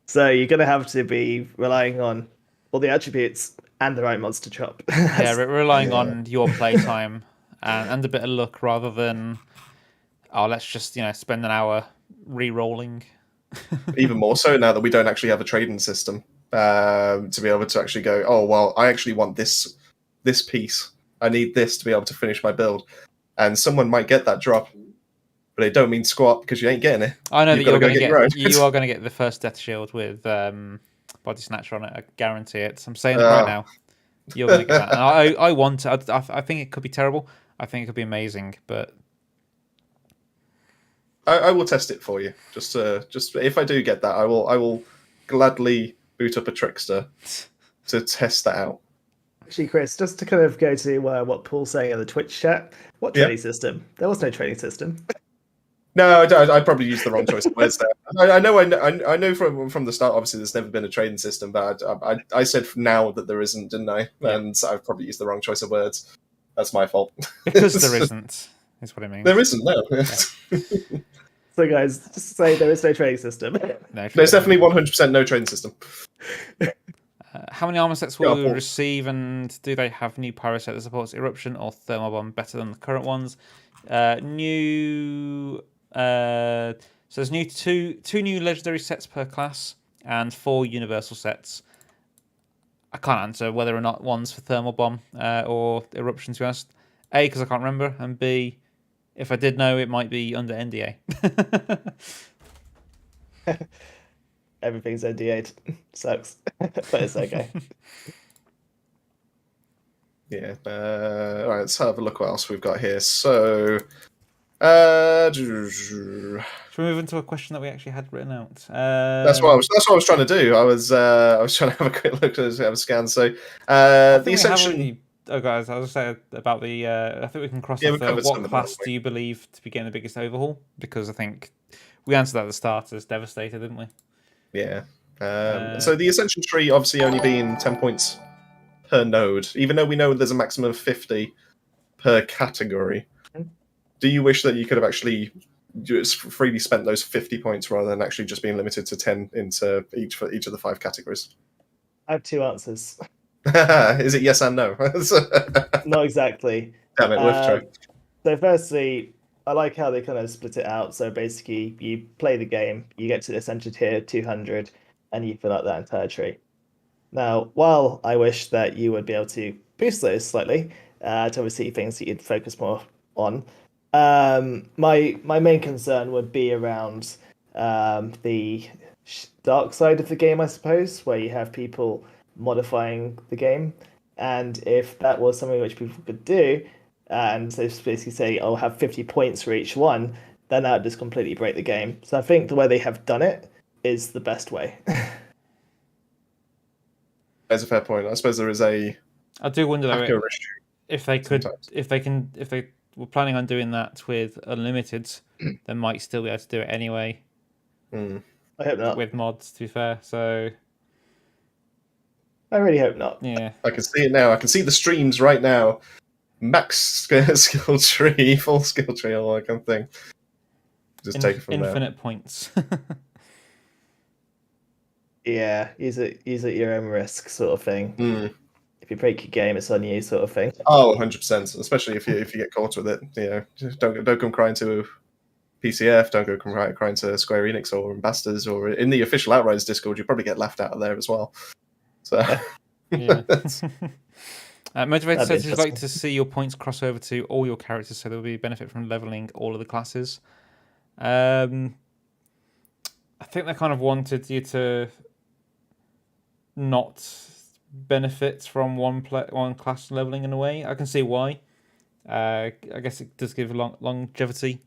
So you're going to have to be relying on all the attributes and the right mods to chop. Relying on your playtime and a bit of luck rather than, let's just spend an hour re-rolling. Even more so now that we don't actually have a trading system. To be able to actually go, oh, well, I actually want this piece. I need this to be able to finish my build. And someone might get that drop, but it don't mean squat because you ain't getting it. I know that you're going to get you are going to get the first death shield with Body Snatcher on it. I guarantee it. I'm saying it right now. You're going to get that. And I want it. I think it could be terrible. I think it could be amazing, but I will test it for you. Just if I do get that, I will gladly boot up a trickster to test that out. Actually, Chris, just to kind of go to what Paul's saying in the Twitch chat, what trading system? There was no trading system. No, I probably used the wrong choice of words there. I know from the start, obviously, there's never been a trading system, but I said now that there isn't, didn't I? Yeah. And I've probably used the wrong choice of words. That's my fault. Because there isn't, is what I mean. There isn't, no. Yeah. So, guys, just to say there is no trading system. There's definitely 100% no trading system. How many armor sets will we receive, and do they have new pyro set that supports eruption or thermal bomb better than the current ones? So there's two new legendary sets per class and 4 universal sets. I can't answer whether or not one's for thermal bomb or eruption, to be honest. A, because I can't remember, and B, if I did know, it might be under NDA. Everything's NDA'd. Sucks. But it's okay. Yeah. All right, let's have a look what else we've got here. So, should we move into a question that we actually had written out? That's what I was trying to do. I was trying to have a quick look at have a scan. So, the Ascension. Oh, guys, I was saying about the. I think we can cross off. What class do you believe to be getting the biggest overhaul? Because I think we answered that at the start as Devastator, didn't we? Yeah. So the Ascension tree obviously only being 10 points per node, even though we know there's a maximum of 50 per category. Do you wish that you could have actually just freely spent those 50 points rather than actually just being limited to 10 into each of the 5 categories? I have 2 answers. Is it yes and no? Not exactly. Damn it, worth trying. So firstly, I like how they kind of split it out. So basically, you play the game, you get to the Ascension tier 200, and you fill out that entire tree. Now, while I wish that you would be able to boost those slightly, to obviously things that you'd focus more on, My main concern would be around the dark side of the game, I suppose, where you have people modifying the game, and if that was something which people could do, and they basically say, "I'll have 50 points for each one," then that would just completely break the game. So I think the way they have done it is the best way. That's a fair point. I suppose there is a. I do wonder though if they could, sometimes. if they were planning on doing that with unlimited, they might still be able to do it anyway. I hope not. With mods, to be fair. So I really hope not. yeah, I can see it now. I can see the streams right now. Max skill tree, full skill tree, all that kind of thing. Just take it from there. Infinite points. Yeah, use it at your own risk, sort of thing. If you break your game, it's on you, sort of thing. Oh, 100%. Especially if you get caught with it. You know, just don't come crying to PCF. Don't go crying to Square Enix or Ambassadors, or in the official Outriders Discord. You probably get laughed out of there as well. So yeah. Motivator says he'd like to see your points cross over to all your characters, so there will be benefit from leveling all of the classes. I think they kind of wanted you to not benefit from one class leveling in a way. I can see why. I guess it does give longevity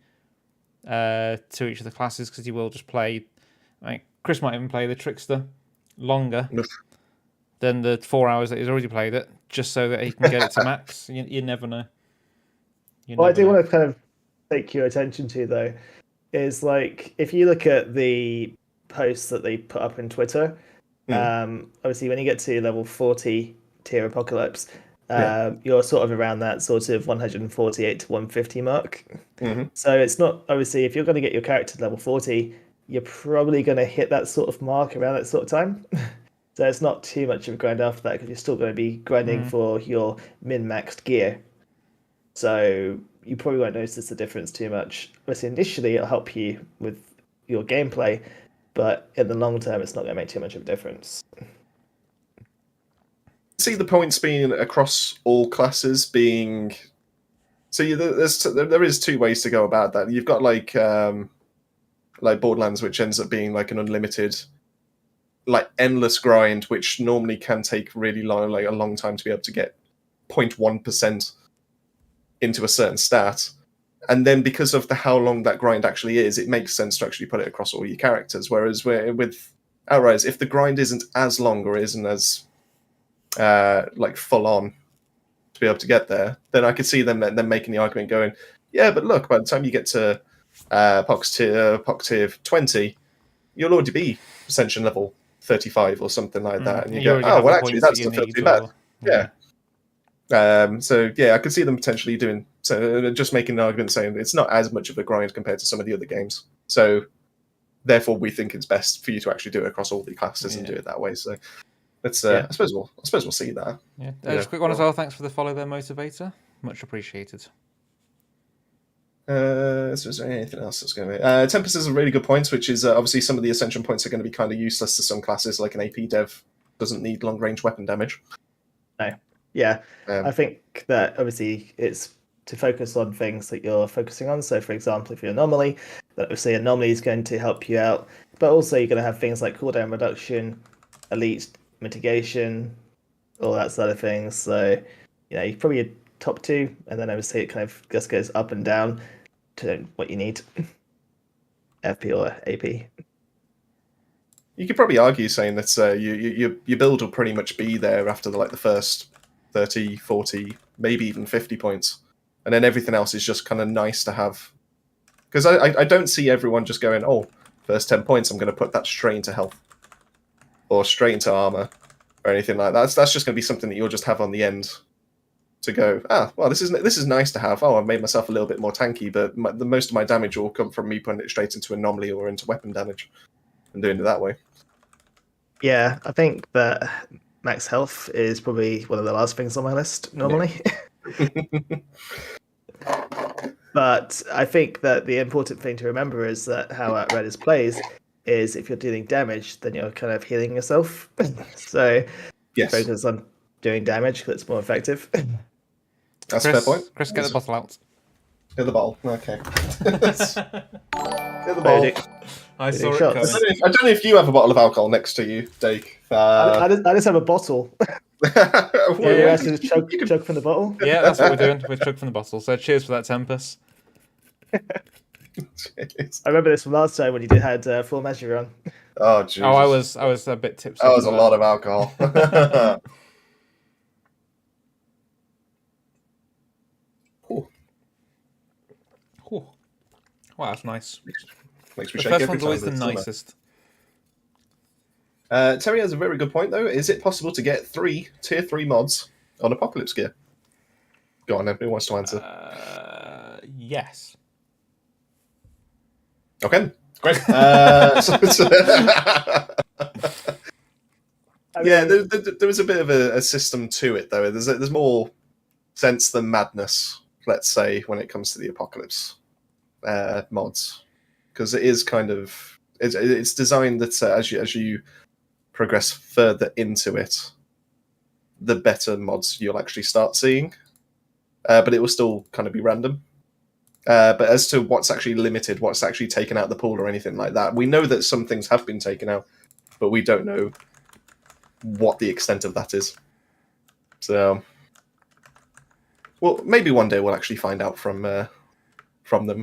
to each of the classes, because you will just play. Chris might even play the Trickster longer than the 4 hours that he's already played it, just so that he can get it to max. You never know. I do want to kind of take your attention to, though, is like if you look at the posts that they put up in Twitter, obviously when you get to level 40 tier Apocalypse, you're sort of around that sort of 148 to 150 mark. So it's not, obviously, if you're going to get your character to level 40, you're probably going to hit that sort of mark around that sort of time. So it's not too much of a grind after that, because you're still going to be grinding for your min-maxed gear. So you probably won't notice the difference too much. Obviously, initially it'll help you with your gameplay, but in the long term, it's not going to make too much of a difference. See the points being across all classes being. So there is two ways to go about that. You've got like Borderlands, which ends up being like an unlimited, like endless grind, which normally can take really long, like a long time to be able to get 0.1% into a certain stat. And then because of how long that grind actually is, it makes sense to actually put it across all your characters. Whereas with Outriders, if the grind isn't as long or isn't as like full on to be able to get there, then I could see them making the argument going, yeah, but look, by the time you get to Pox tier 20, you'll already be Ascension level 35 or something like that. And you go, oh, well, actually, that's not too bad. Yeah. So yeah, I could see them potentially doing so, just making an argument saying it's not as much of a grind compared to some of the other games. So therefore, we think it's best for you to actually do it across all the classes and do it that way. So let's, I suppose we'll see that. Yeah, just a quick one as well. Thanks for the follow there, Motivator. Much appreciated. Is there anything else that's going to be? Tempest is a really good point, which is obviously some of the Ascension points are going to be kind of useless to some classes, like an AP dev doesn't need long range weapon damage. No. Yeah, I think that obviously it's to focus on things that you're focusing on. So, for example, if you're Anomaly, that obviously Anomaly is going to help you out, but also you're going to have things like cooldown reduction, elite mitigation, all that sort of things. So, you probably your top two, and then obviously it kind of just goes up and down to what you need, FP or AP. You could probably argue saying that your build will pretty much be there after the first 30, 40, maybe even 50 points. And then everything else is just kind of nice to have. Because I don't see everyone just going, oh, first 10 points, I'm going to put that straight into health. Or straight into armor. Or anything like that. That's just going to be something that you'll just have on the end. To go, well, this is nice to have. Oh, I've made myself a little bit more tanky, but the most of my damage will come from me putting it straight into Anomaly or into weapon damage. And doing it that way. Yeah, I think that max health is probably one of the last things on my list normally. Yeah. But I think that the important thing to remember is that how Outriders plays is if you're dealing damage, then you're kind of healing yourself. So focus on doing damage because it's more effective. That's a fair point. Chris, get the bottle out. Hit the ball. Okay. Hit the ball. I saw it shots. coming. I don't know if you have a bottle of alcohol next to you, Dake. I just have a bottle. Yeah, I just chug from the bottle. Yeah, that's what we're doing. We're chugging from the bottle. So cheers for that, Tempest. I remember this from last time when you had full measure on. Oh, Jesus. Oh, I was a bit tipsy. That was a lot of alcohol. Cool. Ooh. Wow, that's nice. Makes me The shake first every one's time, always the but it's not nicest. Terry has a very good point, though. Is it possible to get 3 tier 3 mods on Apocalypse gear? Go on, who wants to answer? Yes. Okay, great. Yeah, there was a bit of a system to it, though. There's more sense than madness, let's say, when it comes to the Apocalypse mods, because it is kind of it's designed that as you progress further into it, the better mods you'll actually start seeing, but it will still kind of be random. But as to what's actually limited, what's actually taken out of the pool or anything like that, we know that some things have been taken out, but we don't know what the extent of that is. So, well, maybe one day we'll actually find out from them,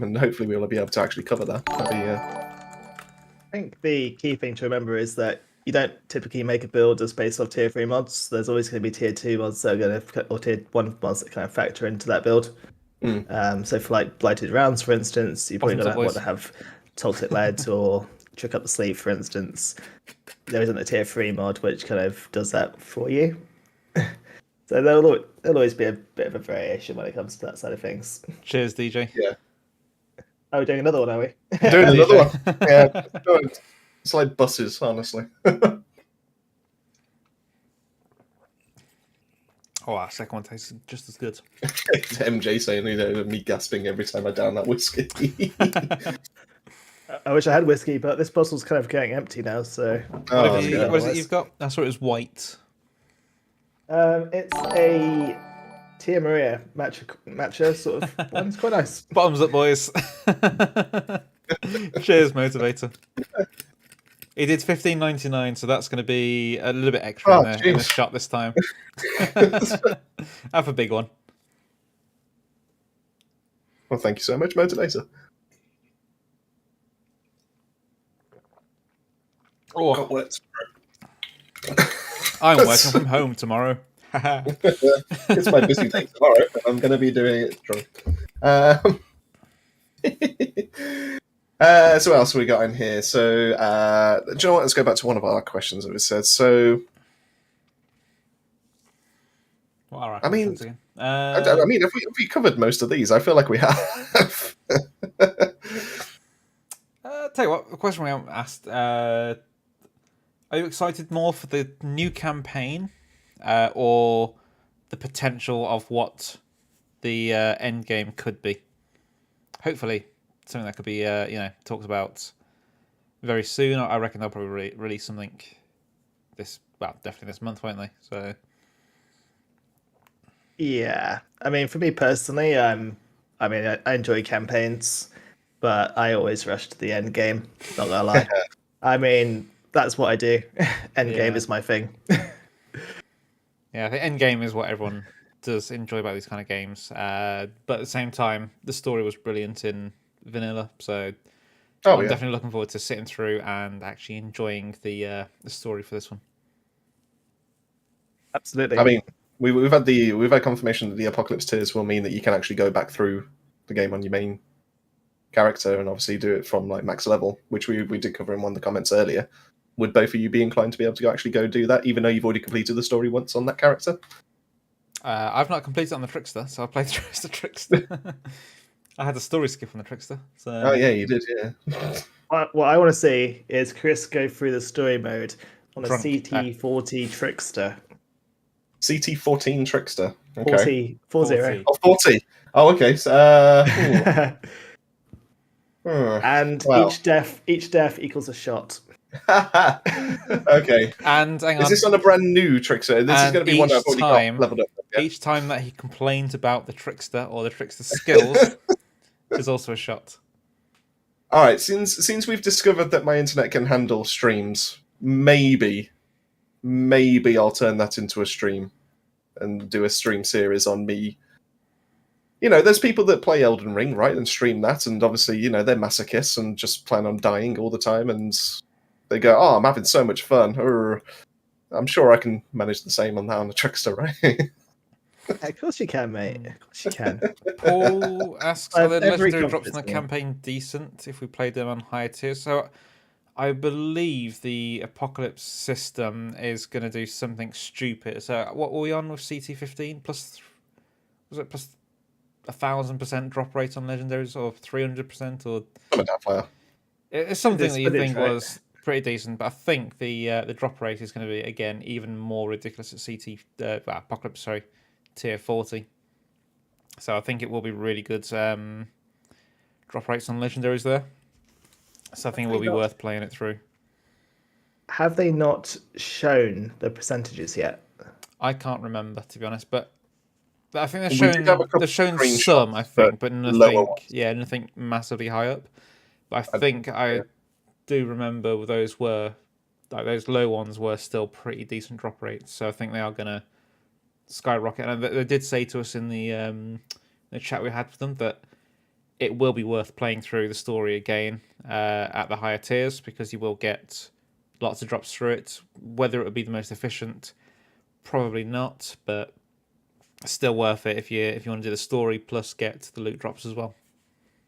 and hopefully we'll be able to actually cover that. I think the key thing to remember is that you don't typically make a build just based off tier 3 mods. There's always going to be tier 2 mods that are going to, or tier 1 mods that kind of factor into that build. So for like Blighted Rounds, for instance, you're probably going to want to have Toltec Lead or Trick Up the Sleeve, for instance. There isn't a tier 3 mod which kind of does that for you. So there'll always be a bit of a variation when it comes to that side of things. Cheers, DJ. Yeah. Oh, we're doing another one, are we? Doing another one. Yeah. It's like buses, honestly. Oh, our second one tastes just as good. MJ saying, me gasping every time I down that whiskey. I wish I had whiskey, but this bottle's kind of getting empty now, so... What is it you've got? I saw it was white. It's a Tia Maria matcha sort of one. It's quite nice. Bottoms up, boys. Cheers, Motivator. He did $15.99, so that's going to be a little bit extra in the shot this time. Have a big one. Well, thank you so much, Motivator. Oh, I'm working from home tomorrow. It's my busy day tomorrow, and I'm going to be doing it drunk. So what else have we got in here? So, do you know what? Let's go back to one of our questions that we said. So, what are our questions again? I mean, if we covered most of these, I feel like we have. Tell you what, a question we haven't asked. Are you excited more for the new campaign or the potential of what the Endgame could be? Hopefully, something that could be talked about very soon. I reckon they'll probably release something definitely this month, won't they? So yeah, I mean, for me personally, I enjoy campaigns, but I always rush to the end game. Not gonna lie. I mean, that's what I do. Endgame is my thing. Yeah, I think Endgame is what everyone does enjoy about these kind of games. But at the same time, the story was brilliant in vanilla, so I'm definitely looking forward to sitting through and actually enjoying the story for this one. Absolutely. I mean, we've had confirmation that the Apocalypse tiers will mean that you can actually go back through the game on your main character and obviously do it from like max level, which we did cover in one of the comments earlier. Would both of you be inclined to be able to actually go do that, even though you've already completed the story once on that character? I've not completed it on the Trickster, so I played through as the Trickster. I had a story skip on the Trickster. So... Oh yeah, you did, yeah. What I want to see is Chris go through the story mode on a CT40 Trickster. CT14 Trickster. Okay. 40. Oh, 40. Oh, okay. So, and each death equals a shot. Okay. And hang on. Is this on a brand new Trickster? This is going to be one I've already got leveled up. Yeah? Each time that he complained about the Trickster or the Trickster skills, is also a shot. All right, since we've discovered that my internet can handle streams, maybe I'll turn that into a stream and do a stream series on me. There's people that play Elden Ring, right, and stream that, and obviously, they're masochists and just plan on dying all the time, and they go, "Oh, I'm having so much fun." I'm sure I can manage the same on the Trickster, right? Of course you can, mate. Of course you can. Paul asks, are the legendary drops in the campaign decent if we played them on higher tiers? So I believe the Apocalypse system is going to do something stupid. So what were we on with CT15? Was it plus 1,000% drop rate on legendaries, or 300%, or it's something that you think was pretty decent, but I think the drop rate is going to be again even more ridiculous at Apocalypse, tier 40. So I think it will be really good drop rates on legendaries there. So I think it will be worth playing it through. Have they not shown the percentages yet? I can't remember, to be honest, but I think they've shown some, I think, but nothing massively high up. But I think I do remember those low ones were still pretty decent drop rates. So I think they are going to skyrocket. And they did say to us in the chat we had with them that it will be worth playing through the story again at the higher tiers, because you will get lots of drops through it. Whether it would be the most efficient, probably not, but still worth it if you want to do the story plus get the loot drops as well.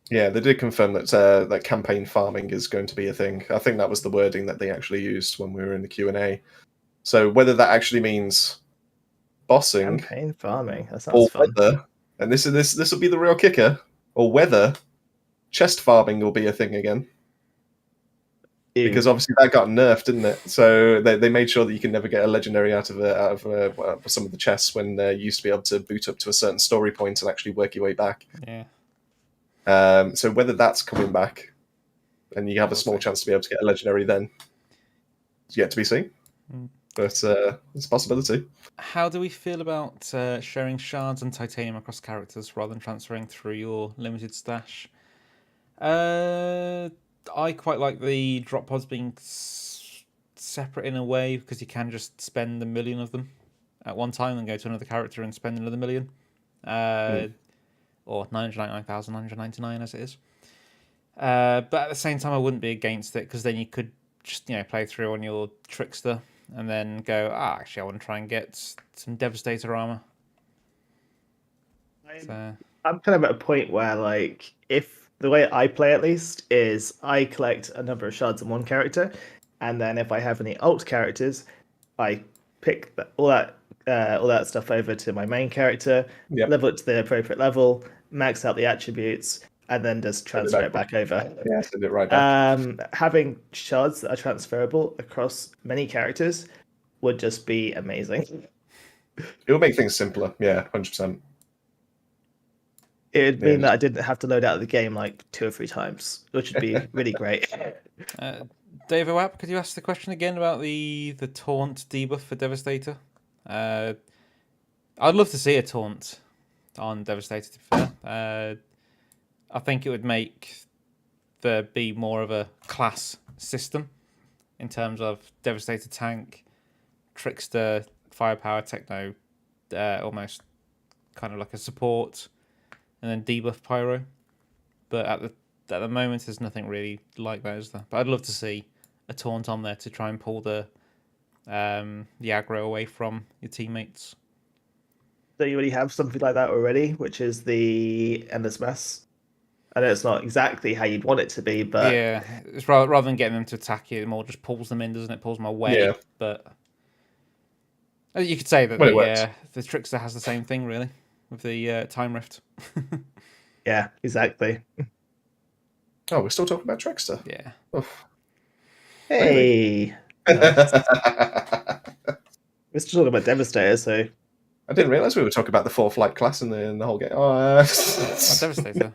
Yeah, they did confirm that that campaign farming is going to be a thing. I think that was the wording that they actually used when we were in the Q&A. So whether that actually means bossing, campaign farming, that sounds fun. Whether, and this will be the real kicker, or whether chest farming will be a thing again. Ew. Because obviously that got nerfed, didn't it? So they made sure that you can never get a legendary out of some of the chests when you used to be able to boot up to a certain story point and actually work your way back. Yeah. So whether that's coming back, and you have a small chance to be able to get a legendary then, it's yet to be seen. But it's a possibility. How do we feel about sharing shards and titanium across characters rather than transferring through your limited stash? I quite like the drop pods being separate in a way, because you can just spend 1 million of them at one time and go to another character and spend another 1 million. Or 999,999 as it is. But at the same time, I wouldn't be against it, because then you could just play through on your Trickster and then go, actually, I want to try and get some Devastator armor. I'm kind of at a point where, if the way I play at least is I collect a number of shards on one character, and then if I have any alt characters, I pick all that stuff over to my main character, level it to the appropriate level, max out the attributes, and then just transfer it back over. Yeah, send it right back. Having shards that are transferable across many characters would just be amazing. It would make things simpler. Yeah, 100%. It would mean that I didn't have to load out of the game 2 or 3 times, which would be really great. Dave Oap, could you ask the question again about the taunt debuff for Devastator? I'd love to see a taunt on Devastator, to be fair. I think it would make there be more of a class system in terms of Devastator tank, Trickster, Firepower, Techno, almost kind of like a support, and then debuff Pyro. But at the moment, there's nothing really like that, is there? But I'd love to see a taunt on there to try and pull the aggro away from your teammates. So you already have something like that already, which is the Endless Mass. I know it's not exactly how you'd want it to be, but yeah, it's rather than getting them to attack you, it more just pulls them in, doesn't it? Pulls them away. Yeah. But you could say that the Trickster has the same thing, really, with the Time Rift. Yeah, exactly. Oh, we're still talking about Trickster. Yeah. Oof. Hey. Nice. We're still talking about Devastator, so I didn't realise we were talking about the 4th light class in the whole game. Devastator.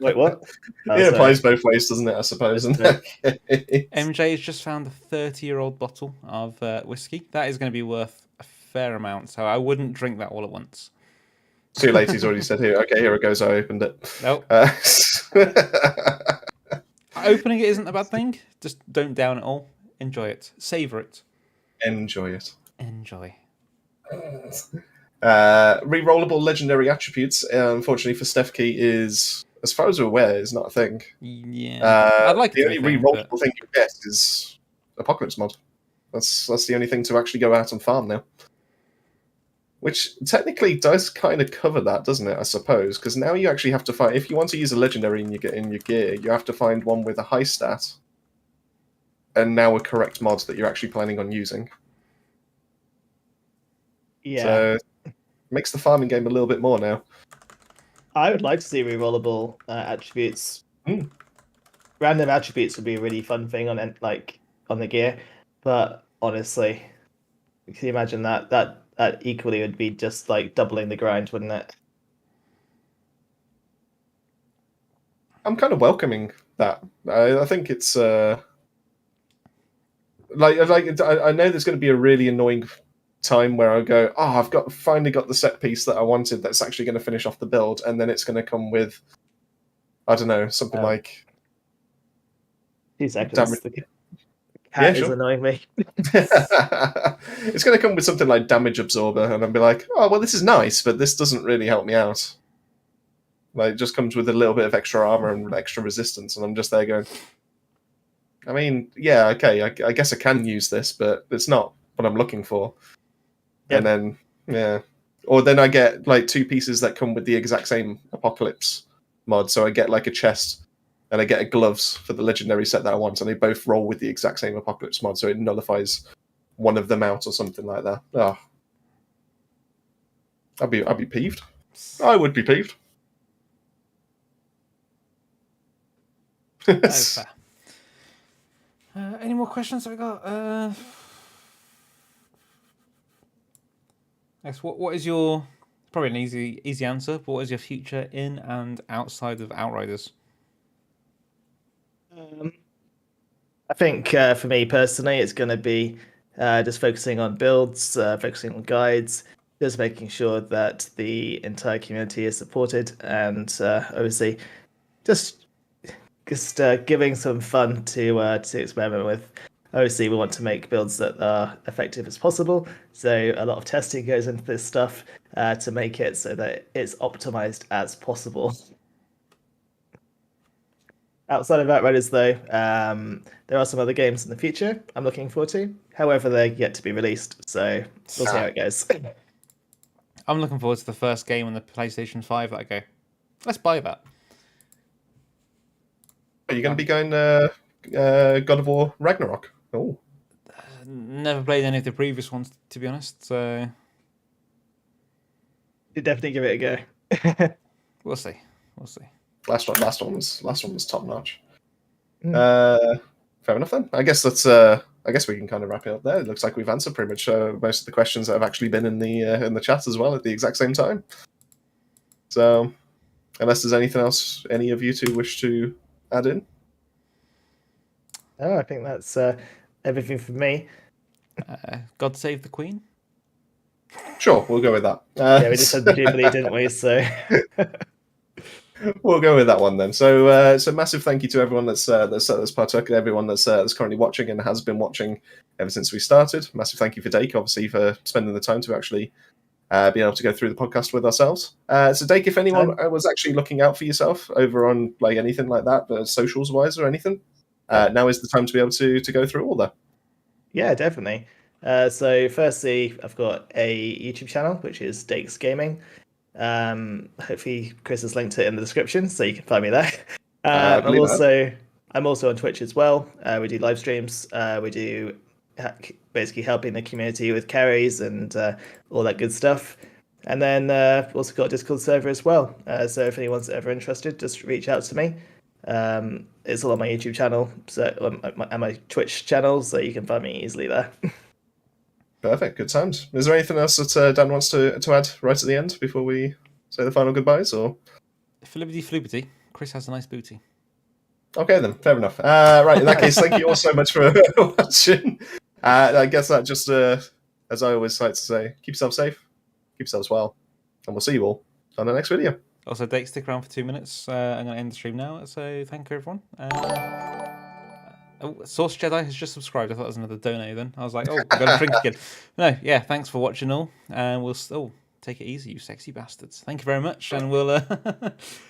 Wait, what? It applies both ways, doesn't it, I suppose? MJ has just found a 30-year-old bottle of whiskey. That is going to be worth a fair amount, so I wouldn't drink that all at once. Too late. He's already said here. Okay, here it goes. I opened it. Nope. Opening it isn't a bad thing. Just don't down it all. Enjoy it. Savor it. Enjoy it. Enjoy. Rerollable legendary attributes, unfortunately for Steph Key, is, as far as we're aware, is not a thing. Yeah. I'd like the only rerollable but... thing you get is Apocalypse mod. That's the only thing to actually go out and farm now. Which technically does kind of cover that, doesn't it? I suppose, because now you actually have to find, if you want to use a legendary in your gear, you have to find one with a high stat, and now a correct mod that you're actually planning on using. Yeah. So makes the farming game a little bit more now. I would like to see rerollable attributes. Random attributes would be a really fun thing on the gear, but honestly, can you imagine that equally would be just like doubling the grind, wouldn't it? I'm kind of welcoming that. I think it's I know there's going to be a really annoying time where I go, I've finally got the set piece that I wanted that's actually going to finish off the build, and then it's going to come with, I don't know, something like 2 seconds. The cat is annoying me. It's going to come with something like damage absorber, and I'll be like, oh well, this is nice, but this doesn't really help me out. Like, it just comes with a little bit of extra armor and extra resistance, and I'm just there going, I mean, yeah, okay, I guess I can use this, but it's not what I'm looking for. Yep. And then, yeah. Or then I get, like, 2 pieces that come with the exact same Apocalypse mod, so I get, like, a chest, and I get a gloves for the legendary set that I want, and they both roll with the exact same Apocalypse mod, so it nullifies one of them out or something like that. Oh. I'd be peeved. I would be peeved. Fair. Any more questions I got? Yes, what is your, probably an easy answer, but what is your future in and outside of Outriders? I think for me personally, it's going to be just focusing on builds, focusing on guides, just making sure that the entire community is supported, and obviously just giving some fun to experiment with. Obviously, we want to make builds that are effective as possible, so a lot of testing goes into this stuff to make it so that it's optimized as possible. Outside of Outriders, though, there are some other games in the future I'm looking forward to. However, they're yet to be released, so we'll see how it goes. I'm looking forward to the first game on the PlayStation 5 that I go, let's buy that. Are you going to be going God of War Ragnarok? Oh, never played any of the previous ones, to be honest. So you definitely give it a go. We'll see. Last one was top notch. Fair enough then. I guess that's. I guess we can kind of wrap it up there. It looks like we've answered pretty much most of the questions that have actually been in the chat as well at the exact same time. So, unless there's anything else any of you two wish to add in. Oh, I think that's everything from me. God save the Queen. Sure, we'll go with that. Yeah, we just had the Jubilee, didn't we? So we'll go with that one then. So, massive thank you to everyone that's partook, and everyone that's currently watching and has been watching ever since we started. Massive thank you for Dake, obviously, for spending the time to actually be able to go through the podcast with ourselves. So, Dake, if anyone was actually looking out for yourself over on like anything like that, socials wise or anything, now is the time to be able to go through all that. Yeah, definitely. So, firstly, I've got a YouTube channel which is Dake's Gaming. Hopefully Chris has linked it in the description so you can find me there. I'm also on Twitch as well. We do live streams. We do basically helping the community with carries and all that good stuff. And then also got a Discord server as well. So if anyone's ever interested, just reach out to me. It's all on my YouTube channel, and my Twitch channel, so you can find me easily there. Perfect, good times. Is there anything else that Dan wants to add right at the end before we say the final goodbyes? Or Flippity floopity, Chris has a nice booty. Okay then, fair enough. Right, in that case, thank you all so much for watching. I guess that just, as I always like to say, keep yourself safe, keep yourselves well, and we'll see you all on the next video. Also, Dake, stick around for 2 minutes. I'm going to end the stream now, so thank you, everyone. Source Jedi has just subscribed. I thought it was another dono then. I was like, oh, I've got a drink again. No, yeah, thanks for watching all. And we'll still take it easy, you sexy bastards. Thank you very much, and we'll